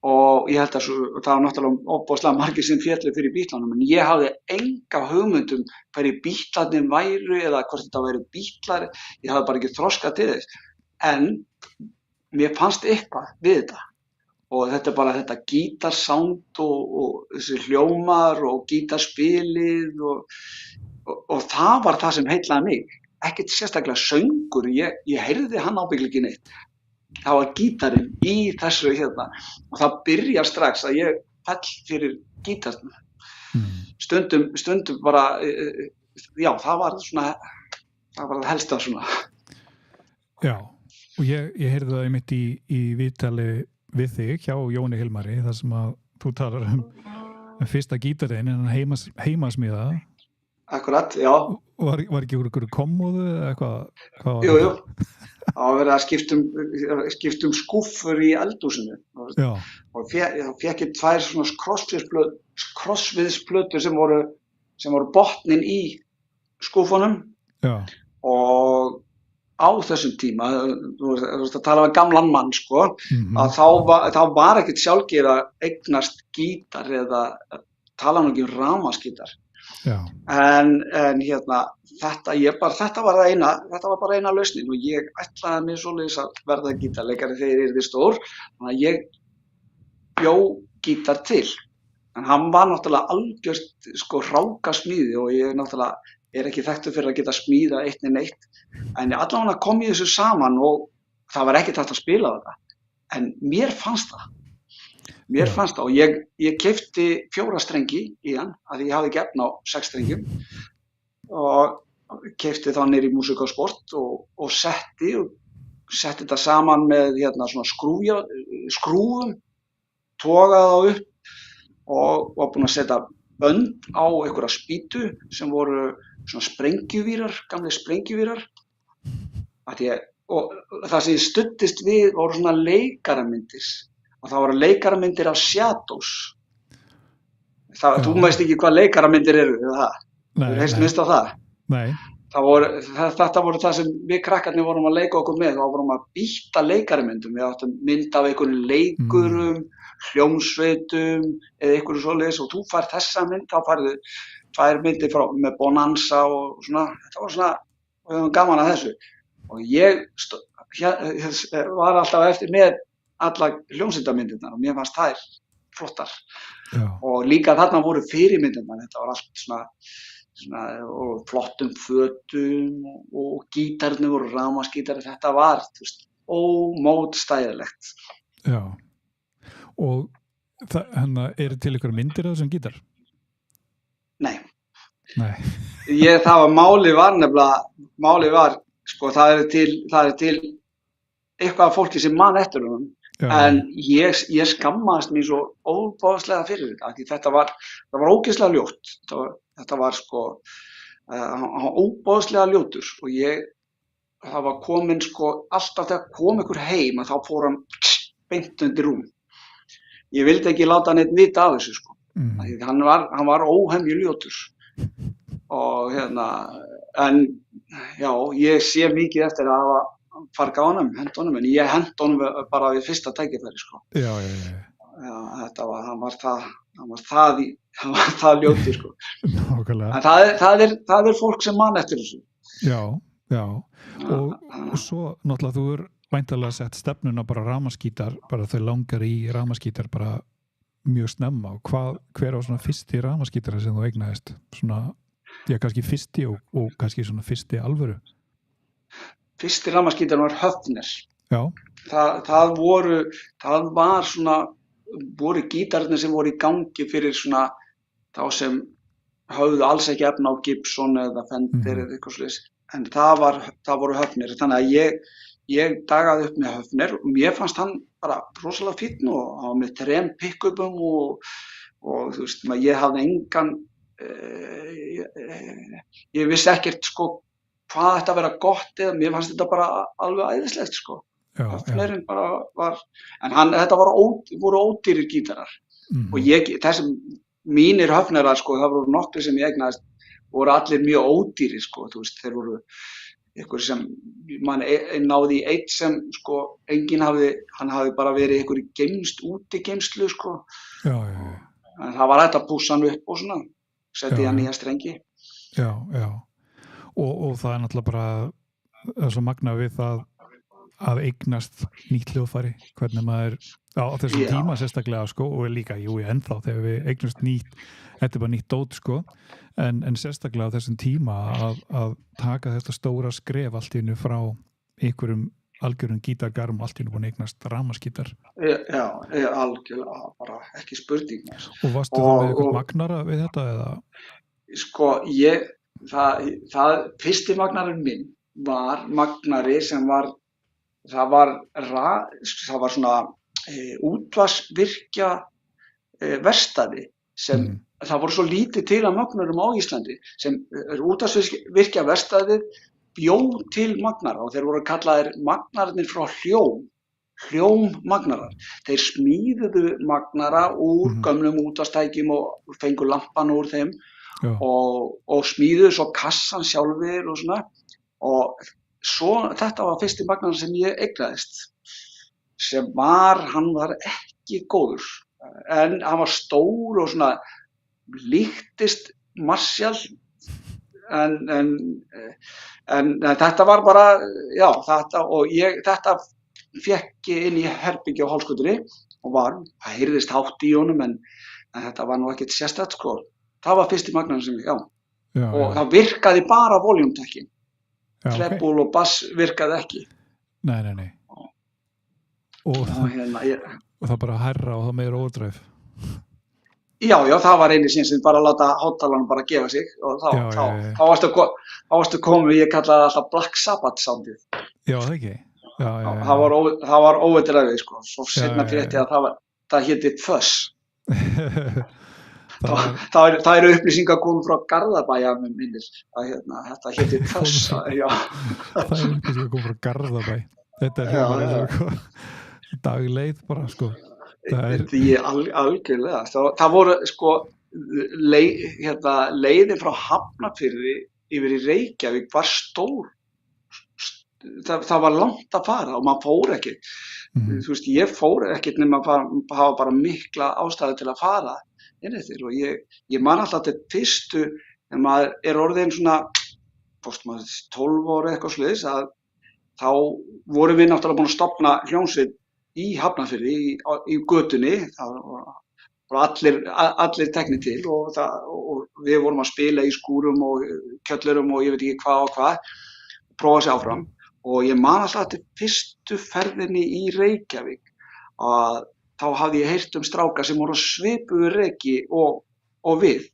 S2: og ég held að það var náttúrulega ofboðslega margir sem féllu fyrir Beatlunum, en ég hafði enga hugmynd hverju Beatlarnir væru eða hvort þetta væru Beatlar, ég hafði bara ekki þroska til þess, en mér fannst eitthvað við þetta og þetta bara þetta gítarsound og þessi hljómar og gítarspilið og það var það sem heillaði mig. Ekkert sérstaklega söngur, ég heyrði hann ábyggilega ekki neitt. Það var gítarinn í þessu og það byrjar strax að ég fell fyrir gítarnum. Stundum bara, já, það var það helsta svona.
S1: Já, og ég heyrði það einmitt í viðtali við þig hjá Jóni Hilmari, þar sem að þú talar fyrsta gítarinn en heimasmíða.
S2: Akkurat, já.
S1: Var ekki ykkur kommóðu eða hvað?
S2: Jú. Það var verið að skipta skúffur í eldhúsinu.
S1: Já.
S2: Og fékk ég 2 svona krossviðsplötur sem voru botnin í skúffunum.
S1: Já.
S2: Og á þessum tíma, þú veist að tala um gamlan mann, sko, að þá var ekkert sjálfgefið að eignast gítar eða tala nú ekki um rafmagnsgítar.
S1: Já.
S2: En þetta var bara eina lausnin og ég ætlaði mér svoleiðis að verða gítarleikari þegar ég yrði stór, þannig að ég bjó gítar til. En hann var náttúrulega algjört hrákasmíði og ég náttúrulega ekki þekktur fyrir að geta smíða eitt né neitt. En allavega kom ég þessu saman og það var ekkert hægt að spila þetta. En mér fannst það. Og ég keypti 4 strengi í hann, af því ég hafði ekki efni á 6 strengjum. Og keypti þá niður í Músík og Sport og setti þetta saman með svona skrúfum, togaði þá upp og var búinn að setja bönd á einhverja spýtu sem voru svona sprengjuvírar, gamlir sprengjuvírar. Og það sem ég studdist við voru svona leikaramyndir. Og það voru leikaramyndir af Shadows. Þú veist ekki hvað leikaramyndir eru, eða það?
S1: Nei.
S2: Þú heyrst minnst á það?
S1: Nei.
S2: Þetta voru það sem við krakkarnir vorum að leika okkur með. Þá vorum að býta leikaramyndum. Við áttum mynd af einhverjum leikurum, hljómsveitum eða einhverju svoleiðis og þú fær þessa mynd, þá færðu 2 myndir með Bonanza og svona. Þetta var svona, við höfum gaman að þessu. Og ég var alltaf eftir með alla hljómsveitamyndirnar og mér fannst þær flottar.
S1: Já.
S2: Og líka þarna voru fyrirmyndirnar, þetta var allt svona og flottum fötum og gítarnir voru rafmagnsgítar, þetta var ómótstæðilegt.
S1: Já. Og eru til ykkur myndir af þessum gítar?
S2: Nei.
S1: Málið
S2: var það er til eitthvað af fólki sem man eftir honum. Já. En ég skammaðist mér svo óbáðslega fyrir þetta, því þetta var ógeðslega ljótt. Þetta var óbáðslega ljótur og það var komin alltaf þegar kom einhver heim og þá fór hann beint undir rúm. Ég vildi ekki láta hann einn vita af þessu því hann var óhemju ljótur. Og en já, ég sé mikið eftir að hafa farga á honum, hent honum, en ég hent honum bara við fyrsta tækifæri,
S1: Já.
S2: Já, hann var það ljótur,
S1: Nákvæmlega.
S2: En það er fólk sem man eftir þessu.
S1: Já. Og svo náttúrulega þú væntanlega sett stefnuna bara rafmagnsgítar, bara þau langar í rafmagnsgítar bara mjög snemma og hver á svona fyrsti rafmagnsgítara sem þú eignaðist? Svona, já, kannski fyrsti og kannski svona fyrsti alvöru?
S2: Fyrsti rafmagnsgítarinn var Höfner.
S1: Já.
S2: Það voru gítarnir sem voru í gangi fyrir svona þá sem höfðu alls ekki efni á Gibson eða Fender eða eitthvað svoleiðis. En það voru Höfner. Þannig að ég dagaði upp með Höfner og mér fannst hann bara rosalega fínn og hann var með 3 pick-upum og þú veist, ég hafði engan ég vissi ekkert hvað þetta vera gott eða mér fannst þetta bara alveg æðislegt Höfnerinn bara var, en þetta voru ódýrir gítarar og þessum mínir Höfnerar það voru nokkrir sem ég eignaðist voru allir mjög ódýrir þú veist, þeir voru einhver sem man náði í eitt sem enginn hann hafði bara verið einhver útigeymslu
S1: Já.
S2: En það var hægt að pússa hann upp og svona setti hann nýja strengi.
S1: Já. Og það náttúrulega bara svo magnað við það að eignast nýtt hljóðfæri, hvernig maður á þessum tíma sérstaklega sko, og líka, ennþá þegar við eignast nýtt, þetta bara nýtt dót sko, en sérstaklega á þessum tíma að taka þetta stóra skref allt í einu frá einhverjum algjörum gítargarm, allt í einu búin að eignast rafmagnsgítar.
S2: Já, algjörlega, bara ekki spurning.
S1: Og varstu þú með eitthvað magnara við þetta eða?
S2: Sko, fyrsti magnarinn minn var magnari sem var, það var svona útvarpsvirkja verkstæði sem það voru svo lítið til af magnurum á Íslandi sem útvarpsvirkja verkstæðið bjó til magnara og þeir voru kallaðir magnarnir frá hljómmagnarar. Þeir smíðuðu magnara úr gömlum útvarpstækjum og fengu lampan úr þeim og smíðuðu svo kassan sjálfir og svona og þetta var fyrsti magnar sem ég eignaðist sem hann var ekki góður en hann var stór og svona líktist Marshall en þetta var bara þetta fékk ég inn í herbergi á Hálsgötunni og það heyrðist hátt í honum en þetta var nú ekkert sérstakt sko. Það var fyrsti magnar sem og það virkaði bara voljúmtækin. Treble og bass virkaði ekki.
S1: Nei. Og það bara hærra og það meira overdrive.
S2: Já, það var einu sem bara láta hátalarnum bara gefa sig og þá varstu komið, ég kallaði alltaf Black Sabbath soundið.
S1: Já, það ekki. Já.
S2: Það var óveitilagið sko, svo seinna frétti að það héti Fuzz. Það eru upplýsingar komið frá Garðabæ að mér minnir að þetta héti Fuzz.
S1: Það eru upplýsingar komið frá Garðabæ. Þetta dagleið bara sko.
S2: Algjörlega. Það voru sko leiðin frá Hafnarfirði yfir í Reykjavík var stór. Það var langt að fara og maður fór ekki. Þú veist, ég fór ekkert nema að hafa bara mikla ástæðu til að fara inn eftir og ég man alltaf til fyrstu en maður orðin svona 12 ára eitthvað svoleiðis að þá vorum við náttúrulega búin að stofna hljómsveit í Hafnarfirði í götunni, það var allir teknir til og við vorum að spila í skúrum og kjöllurum og ég veit ekki hvað og hvað, prófa sig áfram og ég man alltaf til fyrstu ferðinni í Reykjavík að þá hafði ég heyrt stráka sem voru svipuðu reki og við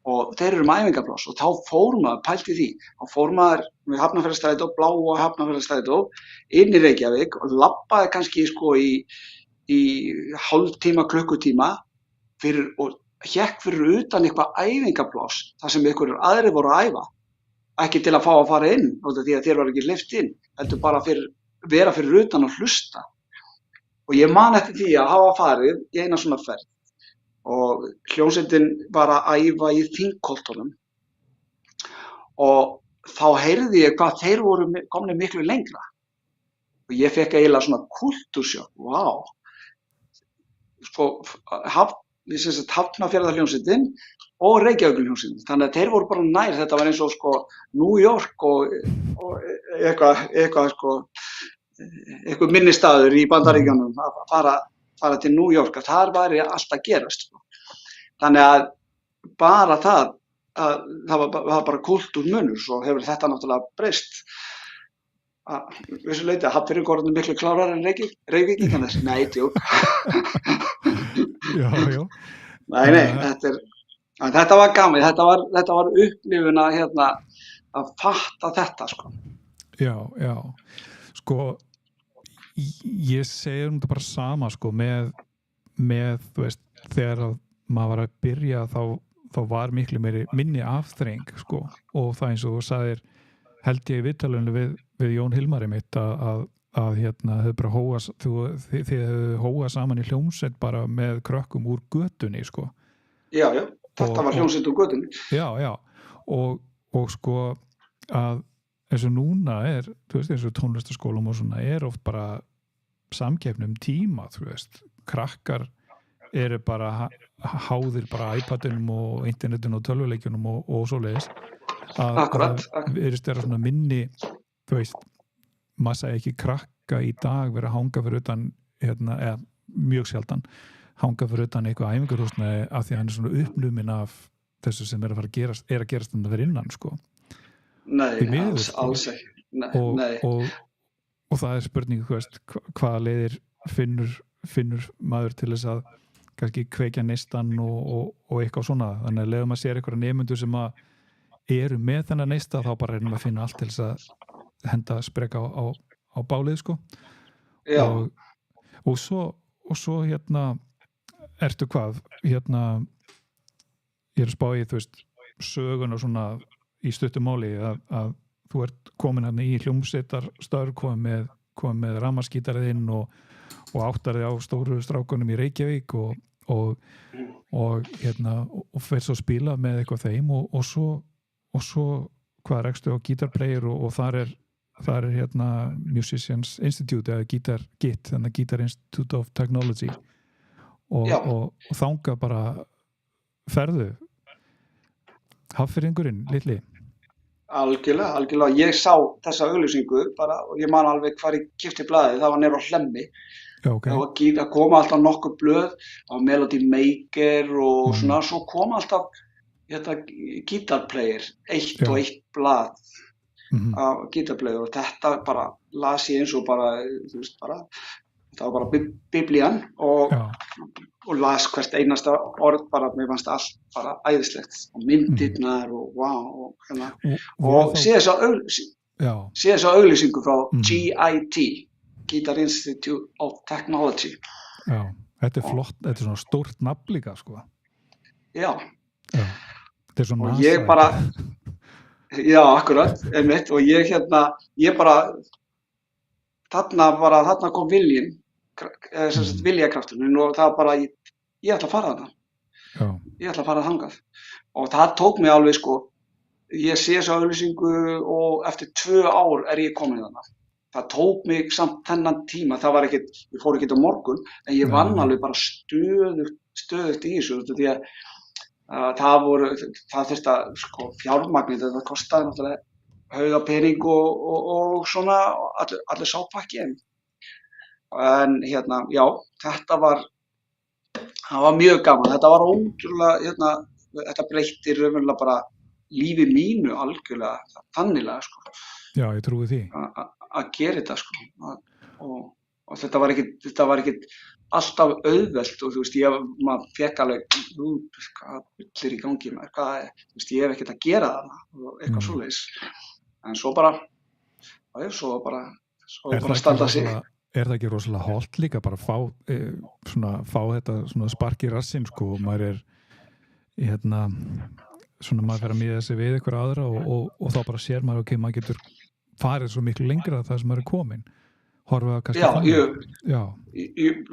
S2: og þeir eru með æfingapláss og þá fór maður, pælti því, þá fór maður með Hafnarfjarðarstrætó, bláa Hafnarfjarðarstrætó inn í Reykjavík og labbaði kannski sko í hálftíma, klukkutíma og hékk fyrir utan eitthvað æfingapláss þar sem einhverjir aðrir voru að æfa, ekki til að fá að fara inn, því að þér var ekki hleypt inn, heldur bara vera fyrir utan og hlusta. Og ég man eftir því að hafa farið í eina svona ferð og hljómsveitin var að æfa í Þingholtunum og þá heyrði ég hvað þeir voru komnir miklu lengra og ég fekk eiginlega svona kultúrsjokk, vá. Sko, Hafnarfjarðarhljómsveitin og Reykjavíkurhljómsveitin, þannig að þeir voru bara nær, þetta var eins og sko New York og eitthvað sko einhver minnistaður í Bandaríkjunum að fara til New York að þar væri allt að gerast. Þannig að bara það var bara kultúrmunur svo hefur þetta náttúrulega breyst. Vissu leyti að Hafnfirðingar miklu klárar en Reykvíkingar. Nei, djók.
S1: Já.
S2: Nei, þetta var gaman, þetta var upplifun að fatta þetta sko.
S1: Já. Sko ég segi þetta bara sama sko með þú veist þegar maður var að byrja þá var miklu minni afþreying sko og það eins og þú sagðir held ég í viðtalinu við Jón Hilmari mitt að þau bara þið hefðu hóað saman í hljómsveit bara með krökkum úr götunni sko.
S2: Já, þetta var hljómsveit úr götunni.
S1: Já og sko að eins og núna þú veist, eins og tónlistarskólum og svona oft bara samkeppni tíma, þú veist, krakkar eru bara háðir bara iPadinum og internetinu og tölvuleikjunum og svoleiðis að virðist vera svona minni, þú veist, maður sagði ekki líka í dag verið að hanga fyrir utan eða mjög sjaldan hanga fyrir utan eitthvað æfingarhúsnæði af því að hann svona uppnumin af þessu sem að fara að gerast þannig að vera innan sko.
S2: Nei,
S1: miður,
S2: alls ekki. Nei.
S1: Og það spurning, hvaða leiðir finnur maður til þess að kannski kveikja neistan og eitthvað svona. Þannig að leiðum að sér eitthvað nemendur sem að eru með þennan neista þá bara reynum að finna allt til þess að henda spreka á bálið sko.
S2: Já.
S1: Og svo ertu hvað? Ég er að spá í sögun og svona í stuttu máli að þú ert komin hérna í hljómsveitarstörf, komin með rafmagnsgítarinn og áttarði á stóru strákunum í Reykjavík og fer svo að spila með eitthvað þeim og svo hvað rekstu á gítarplayer og þar er Musicians Institute eða GIT, þannig Guitar Institute of Technology og þangað bara ferðu Hafnfirðingurinn litli.
S2: Algjörlega. Ég sá þessa auglýsingu bara og ég man alveg hvar ég keypti blaðið, það var nýr á Hlemmi.
S1: Já, okay.
S2: Það koma alltaf nokkur blöð á Melody Maker og svona, svo koma alltaf gítarplayer, og eitt blað á gítarplayer og þetta bara las ég eins og bara, það var bara biblían og las hvert einasta orð bara, mér fannst allt bara æðislegt og myndirnar og wow og sé þessa auglýsingu frá GIT, Guitar Institute of Technology.
S1: Já, þetta er flott, þetta er svona stórt nafn líka sko.
S2: Já.
S1: Þetta er svona
S2: og ég bara já, akkurat, einmitt og ég bara þarna kom viljinn viljakrafturinn og það bara ég ætla að fara þarna. Ég ætla að fara þangað og það tók mig alveg sko, ég sé þessa auglýsingu og eftir 2 ár er ég komin þarna. Það tók mig samt þennan tíma, ég fór ekkert á morgun en ég vann alveg bara stöðugt í þessu því að það þurfti að sko fjármagnið, þetta kostaði náttúrulega hauga pening og svona allir sápakki en já, það var mjög gaman, þetta var ótrúlega, þetta breytti raunverulega bara lífi mínu algjörlega, þanniglega sko.
S1: Já, ég trúi því.
S2: Að gera þetta sko og þetta var ekkert alltaf auðvelt og þú veist, maður fekk alveg hvað bullir í gangi með, ég hef ekkert að gera þarna og eitthvað svoleiðis en svo bara standa sig.
S1: Er það ekki rosalega hollt líka bara fá þetta svona spark í rassinn sko og maður er svona maður fer að miða sig við ykkur aðra og þá bara sér maður maður getur farið svo miklu lengra það sem maður er komin horfa kannski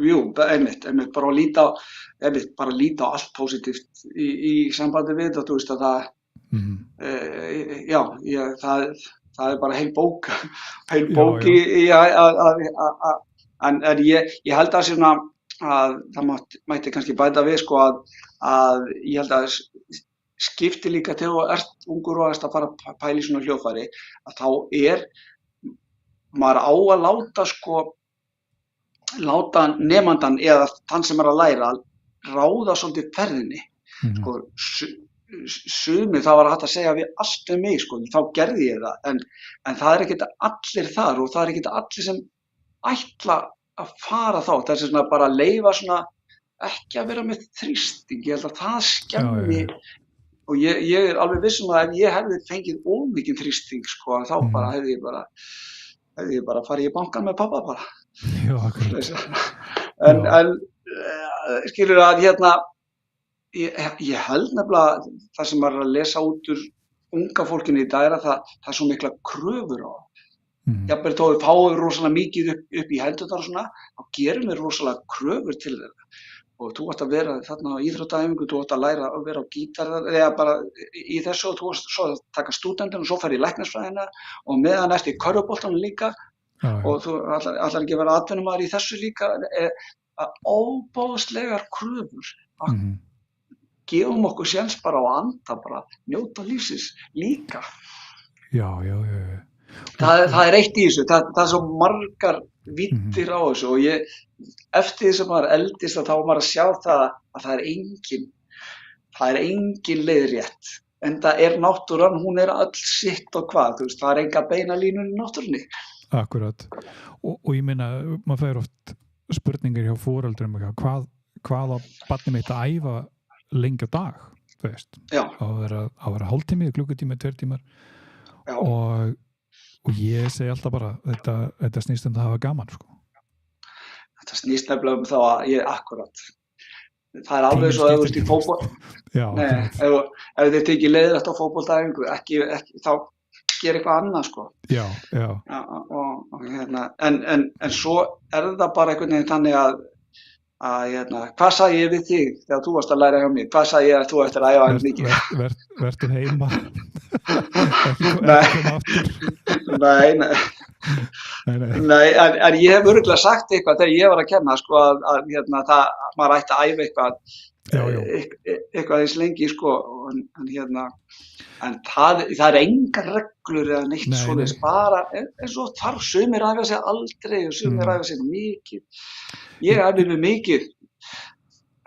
S2: jú, einmitt bara að líta á allt positíft í sambandi við þetta, þú veist að það er bara heil bók en ég held að það mætti kannski bæta við sko að ég held að skipti líka þegar þú ert ungur og að fara að pæla í svona hljóðfæri að þá maður á að láta nemandann eða þann sem er að læra ráða svolítið ferðinni sko, sumir það var hægt að segja við allt mig sko, þá gerði ég það en það er ekkert allir þar og það er ekkert allir sem ætla að fara þá, það er svona bara að leyfa svona ekki að vera með þrýsting, ég held að það skemmi og ég er alveg viss að ef ég hefði fengið ómikinn þrýsting sko, þá bara hefði ég bara farið í bankann með pappa bara.
S1: Já, akkurat.
S2: En skilur að ég held nefnilega það sem maður er að lesa út úr unga fólkinu í dag er að það er svo mikla kröfur á. Jafnvel þó við fáum rosalega mikið upp í hendurnar og svona, þá gerum við rosalega kröfur til þeirra. Og þú ætti að vera þarna á íþróttaæfingu, þú ætti að læra að vera á gítar eða bara í þessu og þú svo að taka stúdentinn og svo fer í læknisfræðina og meðan eftir í körfuboltanum líka og þú ætlar ekki að vera atvinnumaður í þessu líka óbóðslegar kröfur að gefum okkur séns bara á að anda bara njóta lífsins líka.
S1: Já.
S2: það eitt í þessu, það svo margar víddir á þessu og eftir því sem maður eldist þá maður að sjá það að það er engin leið rétt. En það náttúran, hún öll sitt og hvað, þú veist, það enga beina línur í náttúrunni.
S1: Akkurat. Og ég meina, maður fær oft spurningar hjá foreldrum, hvað á barnið mitt að æfa lengi á dag, þú veist.
S2: Já.
S1: Að vera hálftími, klukkutími, 2 tímar. Já. Og ég segi alltaf bara, þetta snýst að hafa gaman, sko. Þetta
S2: snýst nefnilega þá að akkurat. Það alveg svo að þú veist í fótbol.
S1: Já.
S2: Nei, ef þið tekið leiðilegt á fótboltaæfingu, ekki þá gera eitthvað annað, sko.
S1: Já.
S2: En svo það bara einhvern veginn þannig að hvað sagði ég við þig þegar þú varst að læra hjá mig? Hvað sagði ég að þú eftir að æfa hann mikið?
S1: Vertu heima.
S2: Nei, en ég hef örugglega sagt eitthvað þegar ég var að kenna, sko, að maður ætti að æfa eitthvað eins lengi, sko, en það engar reglur eða neitt svoleiðis, bara eins og þarf sumir æfa sig aldrei og sumir æfa sig mikið. Ég æfi mig mikið,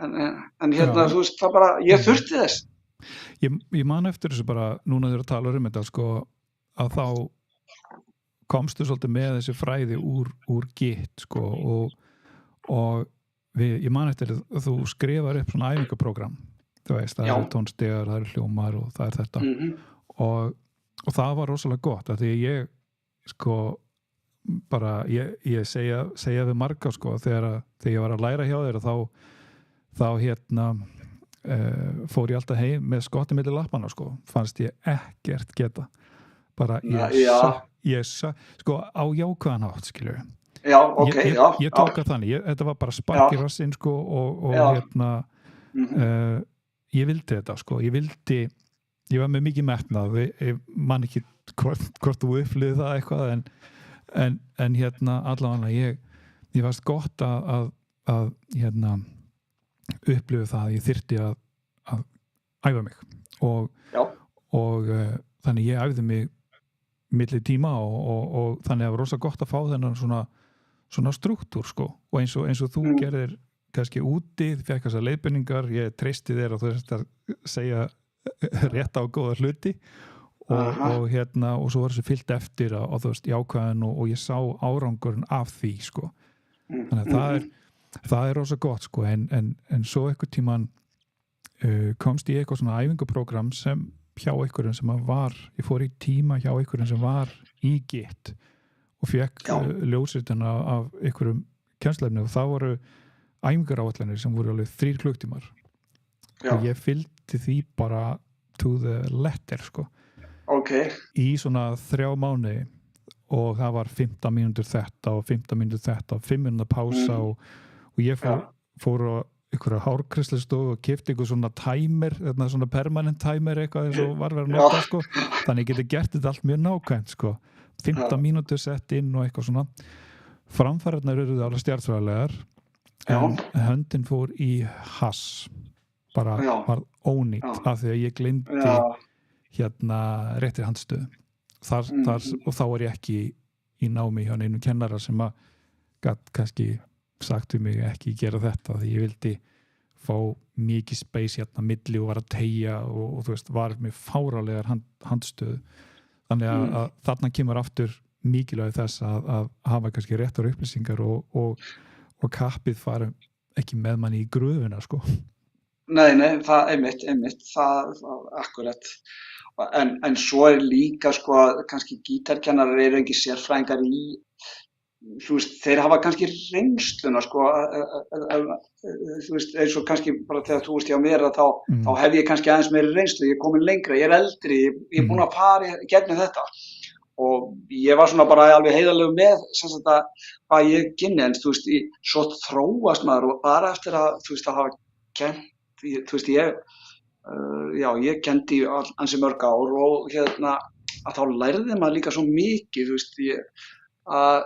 S2: en þú veist, það bara, ég þurfti þess.
S1: Ég man eftir þessu bara, núna þegar þú talar þetta, sko, að þá komstu svolítið með þessi fræði úr GIT, sko, og ég man eftir að þú skrifar upp svona æfingaprógram, þú veist, það eru tónstigar, það eru hljómar og það þetta. Og það var rosalega gott, af því að ég, sko, bara, ég segja við marga, sko, þegar ég var að læra hjá þér, þá fór ég alltaf heim með skotti milli lappana, sko, fannst ég ekkert geta, bara sko, á jákvæðan hátt, skilur.
S2: Já, ok,
S1: ég tók að þannig, þetta var bara spark í rassinn, sko, og ég vildi þetta, sko, ég var með mikið metnað, ég man ekki hvort þú upplifði það eitthvað, en allavega ég varst gott að upplifa það að ég þyrfti að æfa mig og þannig ég æfði mig milli tíma og þannig að það var rosa gott að fá þennan svona struktúr, sko, og eins og þú gerðir kannski úti, þið fekk þessar leiðbeiningar, ég treysti þér að þú veist að segja rétt á góða hluti og svo var þessu fyllt eftir á þú veist jákvæðan og ég sá árangurinn af því, sko, þannig að það rosa gott, sko, en svo einhvern tímann komst ég eitthvað svona æfingaprógram sem hjá einhverjum sem ég fór í tíma hjá einhverjum sem var í GIT og fekk ljósritana af einhverjum kennslefni og það voru æfingaráætlanir sem voru alveg 3 klukktímar og ég fylgdi því bara to the letter, sko. Í svona 3 mánuði og það var 15 mínútur þetta og 15 mínútur þetta og 5 mínútur pása og ég fór á einhverja hárkrislistofu og keypti eitthvað svona timer, svona permanent timer eitthvað eins og var verið að nota, sko, þannig ég geti gert þetta allt mjög nákvæmt, sko, 15 mínútur sett inn og eitthvað svona. Framfæriðnar eru alveg stjarnfræðilegar en höndin fór í hass, bara var ónýtt af því að ég gleymdi réttri handstöðu og þá var ég ekki í námi hjá neinum kennara sem að gat kannski sagt við mig ekki gera þetta því ég vildi fá mikið space milli og var að teygja og þú veist, var með fáralegar handstöðu þannig að þarna kemur aftur mikilvægi þess að hafa kannski réttar upplýsingar og kappið fara ekki með manni í gröfuna, sko.
S2: Nei, það einmitt, það akkurat. En svo líka, sko, kannski gítarkennarar eru ekki sérfræðingar í, þú veist, þeir hafa kannski reynsluna, sko, þú veist, eins og kannski bara þegar þú veist hjá mér að þá hef ég kannski aðeins meiri reynslu, ég er komin lengra, ég er eldri, ég er búin að fara gegnum þetta og ég var svona bara alveg heiðarlegur með sem sagt að hvað ég kynni, en þú veist, svo þróast maður og bara eftir að, þú veist, að hafa kennt, þú veist, ég kenndi ansi mörg ár og að þá lærði maður líka svo mikið, þú veist, að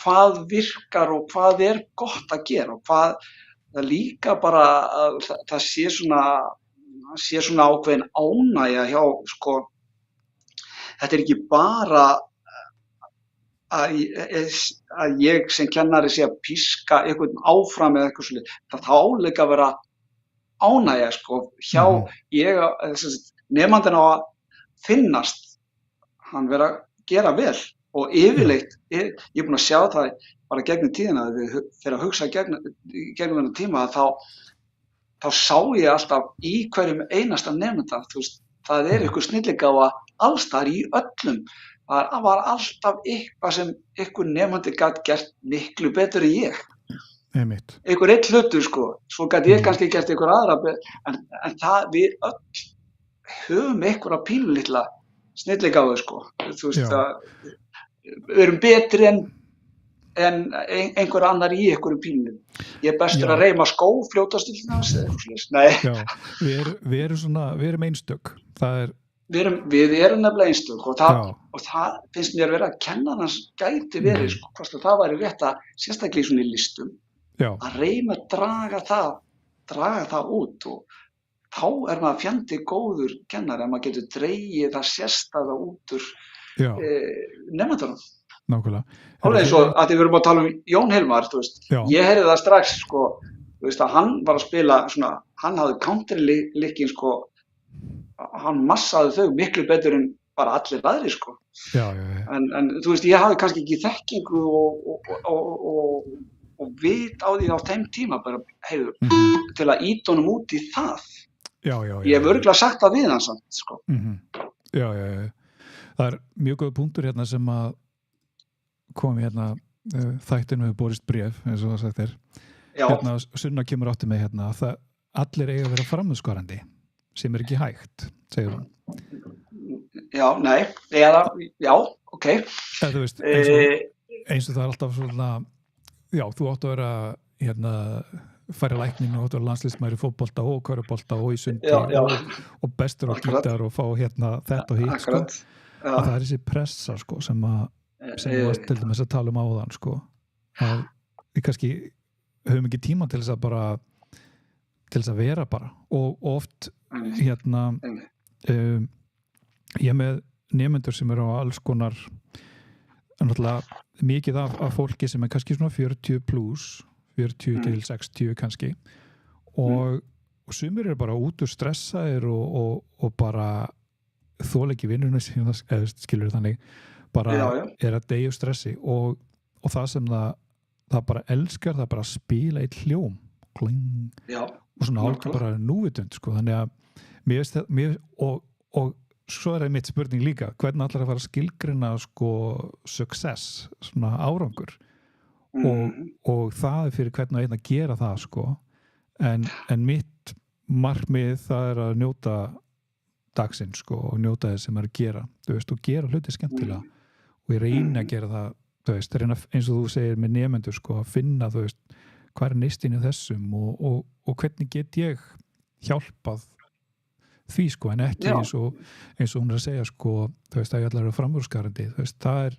S2: hvað virkar og hvað gott að gera og hvað það líka bara að það sé svona ákveðin ánægja hjá, sko, þetta ekki bara að ég sem kennari sé að píska einhvern áfram eða eitthvað svolítið. Það á líka að vera ánægja sko, hjá nemandinn á að finnast hann vera að gera vel og yfirleitt, ég er búinn að sjá það bara gegnum tíðina að við fyrir að hugsa gegnum þennan tíma að þá sá ég alltaf í hverjum einasta nemanda, það einhver snilligáfa alls staðar í öllum. Það var alltaf eitthvað sem einhver nemandi gat gert miklu betur en ég. Einhver einn hlutur sko, svo gat ég kannski gert einhver aðra, en það við öll höfum einhverja pínulitla snilligáfu sko. Við erum betri en einhver annar í einhverjum pínum. Ég bestur að reyma skó fljótast til þess eða eitthvað svoleiðis. Nei.
S1: Já, við erum einstök.
S2: Við erum nefnilega einstök og það finnst mér vera að kennarans gæti verið sko, hvort það væri rétt að sérstaklega í svona listum að reyna að draga það út og þá maður fjandi góður kennari að maður getur dregið það sérstæða út úr nemendunum.
S1: Nákvæmlega.
S2: Alveg eins og að við erum að tala Jón Hilmar, ég heyrði það strax sko, að hann var að spila svona, hann hafði country-likkin sko, hann massaði þau miklu betur en bara allir aðrir sko. En ég hafði kannski ekki þekkingu og vit á því á þeim tíma bara, til að ýta honum út í það. Ég hef örugglega sagt það við hann samt sko.
S1: Já. Það mjög góð punktur hérna sem að kom þættinu við borist bréf eins og það sagt hérna Sunna kemur átti með hérna að allir eiga að vera framúrskarandi sem ekki hægt, segir hún.
S2: Já, nei, já, ok.
S1: Þú veist, eins og það alltaf svona, þú átt að vera færa læknin og átt að vera landslistmaður í fótbolta og körfubolta og í sundi og bestur á gítar og fá þetta og hitt sko. Að það þessi pressa sko sem við varst til dæmis að tala áðan sko, að við kannski höfum ekki tíma til þess að vera bara og oft ég með nemendur sem eru á alls konar náttúrulega mikið af fólki sem kannski svona 40 plus 40 til 60 kannski og sumir eru bara út úr stressaðir og bara þola ekki vinnuna skilur þannig bara að deyja úr stressi og það sem það bara elskar, það bara að spila eitt hljóm og svona hálfur bara núvitund sko, þannig að mér og svo það mitt spurning líka, hvernig allar að fara að skilgrina sko success, svona árangur og það fyrir hvernig að gera það sko en mitt markmið það að njóta dagsinn sko og njóta þess sem að gera, og gera hluti skemmtilega og ég reyni að gera það reyna, eins og þú segir með nemendur sko, að finna hvað neistinn í þessum og hvernig get ég hjálpað því sko, en ekki eins og hún að segja sko, að ég allar er framúrskarandi, það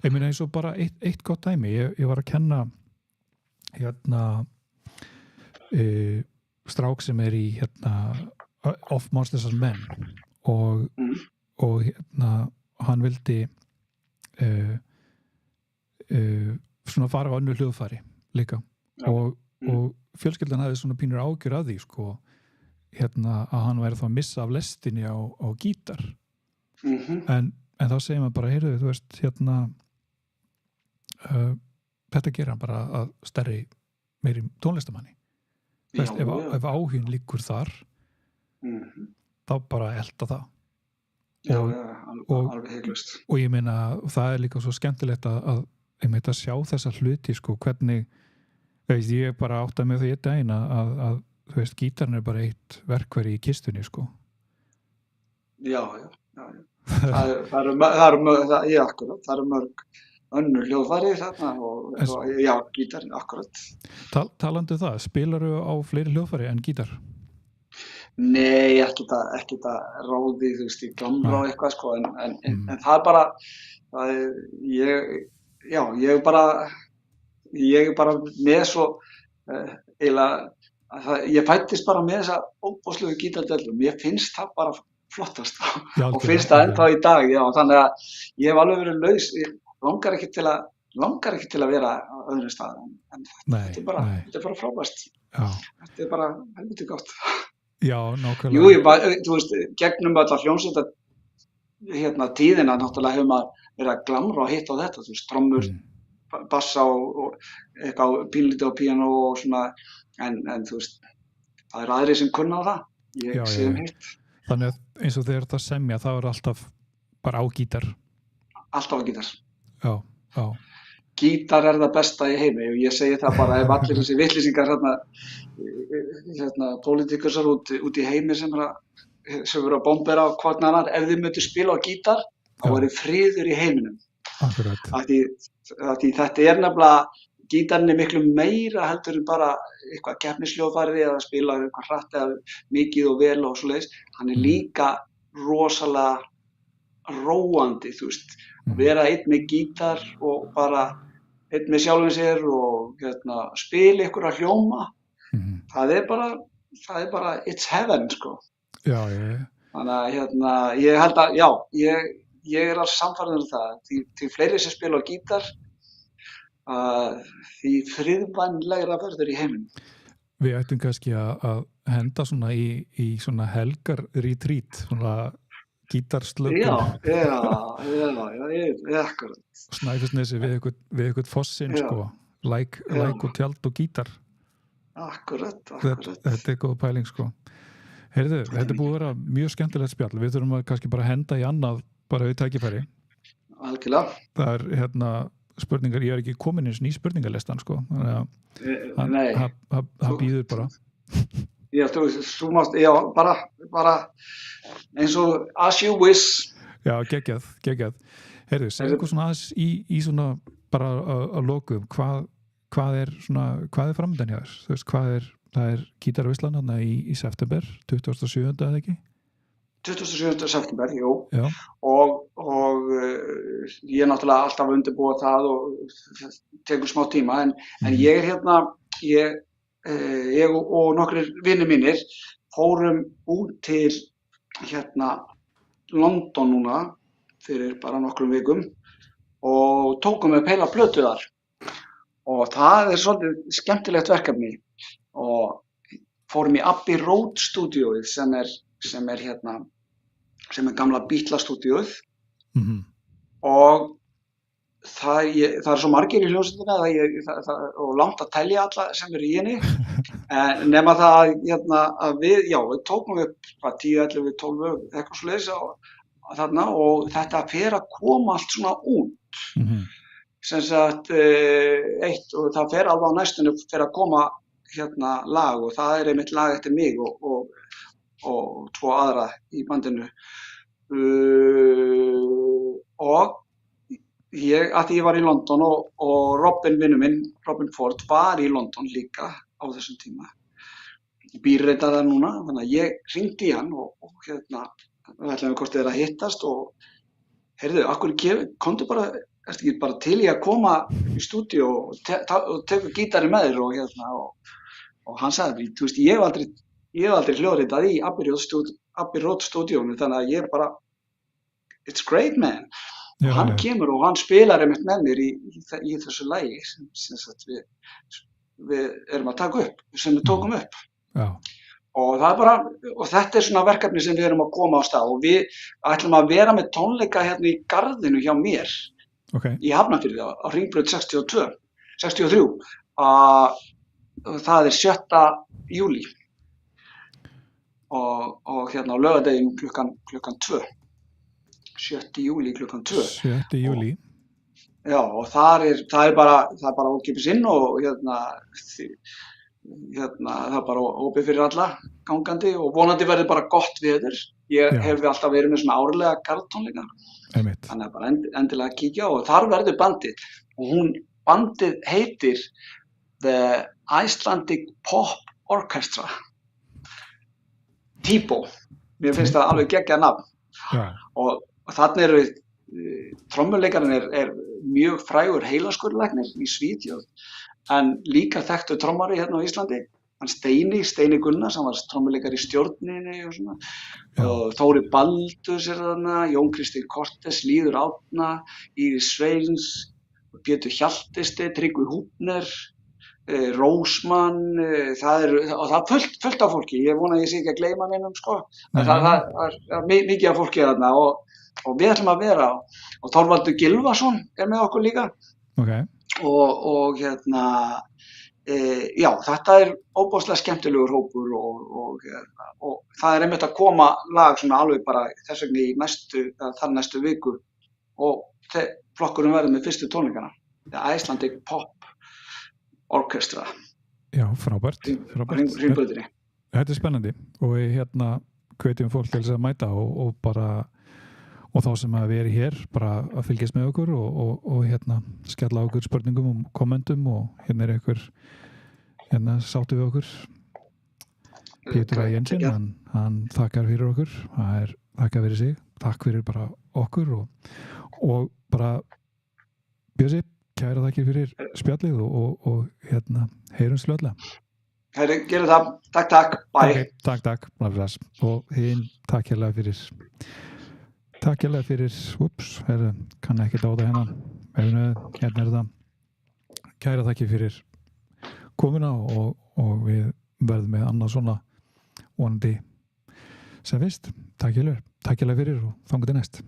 S1: ég meina eins og bara eitt gott dæmi, ég var að kenna strák sem er í Of Monsters and Men og hann vildi svona fara á önnur hljóðfæri líka og fjölskyldan hafði svona pínur ágjör að því sko að hann væri þá að missa af lestinni á gítar en þá segir maður bara heyrðu þú veist þetta gerir hann bara að stærri meiri tónlistamanni ef áhuginn liggur þar þá bara elda það
S2: alveg heiklust
S1: og ég meina það er líka svo skemmtilegt að ég meina að sjá þessa hluti sko hvernig ég bara átta með því daginn að þú veist gítarinn er bara eitt verkværi í kistunni sko
S2: já það eru mörg önnur hljóðfæri þarna og gítarinn akkurat
S1: talandi það, spilarðu á fleiri hljóðfæri en gítar?
S2: Nei, ekki það ráði, þú veist, í gamla og eitthvað sko, en það er bara, ég er bara með svo, ég fæddist bara með þessa óbúslegu gítardellu, mér finnst það bara flottast og finnst það ennþá í dag, þannig að ég hef alveg verið laus, langar ekki til að vera á öðrum stað en þetta er bara frábært. Þetta er bara helviti gott.
S1: Já, nákvæmlega.
S2: Jú, þú veist, gegnum alla hljómsveita tíðina náttúrulega hefur maður verið að glamra og hitta á þetta, þú veist, trommur, bassa og eitthvað pínlítið á píanó og svona, en þú veist, það er aðrir sem kunna á það. Ég sé hitt.
S1: Þannig að eins og þegar þetta semja, það er alltaf bara á gítar.
S2: Alltaf á gítar.
S1: Já.
S2: Gítar er það besta í heimi og ég segi það bara ef allir þessi vitlýsingar pólitíkusar út í heimi sem eru að bombera á hvort annar, ef þið myndu spila á gítar þá væri friður í heiminum.
S1: Akkurat.
S2: Af því þetta er nefnilega, gítarinn er miklu meira heldur en bara eitthvað keppnisljóðfæri eða spila eitthvað hratt eða mikið og vel og svoleiðis. Hann er líka rosalega róandi, þú veist, vera einn með gítar og bara einn með sjálfum sér og spila ykkur að hljóma. Það er bara it's heaven, sko.
S1: Já.
S2: Þannig að ég held að, ég er alls sannfærður um það. Því fleiri sem spila á gítar, því friðvænlegra verður í heiminum.
S1: Við ættum kannski að henda svona í svona helgar retreat, svona gítarslöggum. Já, akkurat. Snæfellsnesi við eitthvað fossinn, sko. Læk og tjald og gítar.
S2: Akkurat.
S1: Þetta er góð pæling, sko. Heyrðu, þetta er búið að vera mjög skemmtilegt spjall. Við þurfum að kannski bara henda í annað bara við tækifæri.
S2: Algjörlega.
S1: Það er spurningar, ég er ekki komin eins í spurningalistan, sko. Þannig að það býður bara.
S2: Já, þú mást, bara eins og as you wish.
S1: Já, geggjað. Heyrðu, segðu eitthvað svona aðeins í svona bara að lokum, hvað er framöndan hjá þér? Þú veist, það er gítarveislan þarna í september, 27. eða ekki?
S2: 27. september, jú.
S1: Já.
S2: Og ég er náttúrulega alltaf að undirbúa það og það tekur smá tíma, en ég er ég og nokkrir vinir mínir fórum út til London núna fyrir bara nokkrum vikum og tókum upp heila plötu þar og það er svolítið skemmtilegt verkefni og fórum í Abbey Road stúdíóið sem er gamla Beatles-stúdíóið og það er svo margir í hljómsveitinni og langt að telja alla sem eru í henni nema það að við tókum upp 10, 11, 12 eitthvað svoleiðis og þetta fer að koma allt svona út sem sagt og það fer alveg á næstunni fer að koma lag og það er einmitt lag eftir mig og 2 aðra í bandinu og að því ég var í London og Robin vinur minn, Robin Ford, var í London líka á þessum tíma. Býr reyndar það núna, þannig að ég hringdi í hann og við ætlum hvort þið að hittast og heyrðu, komdu bara, ertu ekki bara til í að koma í stúdíó og tekur gítarinn með þér og hann sagði, þú veist, ég hef aldrei hljóðritað í Abbey Road stúdíónu, þannig að ég bara, it's great man. Og hann kemur og hann spilar einmitt með mér í þessu lagi sem við erum að taka upp, sem við tókum upp.
S1: Já.
S2: Og það er bara, og þetta er svona verkefni sem við erum að koma á stað og við ætlum að vera með tónleika í garðinu hjá mér í Hafnarfirði á Hringbraut 63. Það er 7. júlí og á laugardaginn klukkan 2. 7. júlí klukkan 2.
S1: 7. júlí.
S2: Já, og það er bara ókeypis inn og það er bara opið fyrir alla gangandi og vonandi verður bara gott veður. Ég hef alltaf verið með svona árlega garðtónleika. Þannig að bara endilega kíkja og þar verður bandið. Og bandið heitir The Icelandic Pop Orchestra. TIPO. Mér finnst það alveg geggjað nafn.
S1: Já.
S2: Og þarna eru trommuleikarinn er mjög frægur heilaskurðlæknir í Svíþjóð en líka þekktur trommari hérna á Íslandi hann Steini Gunnars, hann var trommuleikari í Stjórninni og svona,
S1: Já.
S2: og Þóri Baldurs þarna, Jón Kristín Kortes, Lýður Árna, Íris Sveins, Pétur Hjaltisti, Tryggvi Húbner, Rósmann, það er fullt af fólki, ég vona að ég sé ekki að gleyma neinum, sko, það er mikið af fólki þarna og við ætlum að vera, og Þorvaldur Gylfason með okkur líka,
S1: Okay.
S2: og já, þetta er óbúslega skemmtilegur hópur og það er einmitt að koma lag svona alveg bara þess vegna í þar næstu viku og flokkurinn verður með fyrstu tónleikana, Icelandic Pop Orchestra.
S1: Já, frábært.
S2: Hringbrautinni.
S1: Þetta er spennandi og við hvetjum fólk til þess að mæta og bara og þá sem að við erum hér bara að fylgjast með okkur og skella okkur spurningum og kommentum og er ykkur sáttu við okkur Pétur A. Jensen, hann þakkar fyrir okkur, það er þakkar fyrir sig, takk fyrir bara okkur og bara Bjössi, kæra þakkir fyrir spjallið og heyrumst fljótlega.
S2: Herri, gerum það. Takk. Bye.
S1: Okay, takk. Og hinn, takk hérlega fyrir kann ekki dáta hérna er það kæra þakkir fyrir komuna og við verðum með annað svona vonandi sem fyrst. Takk hérlega fyrir og þangað til næst.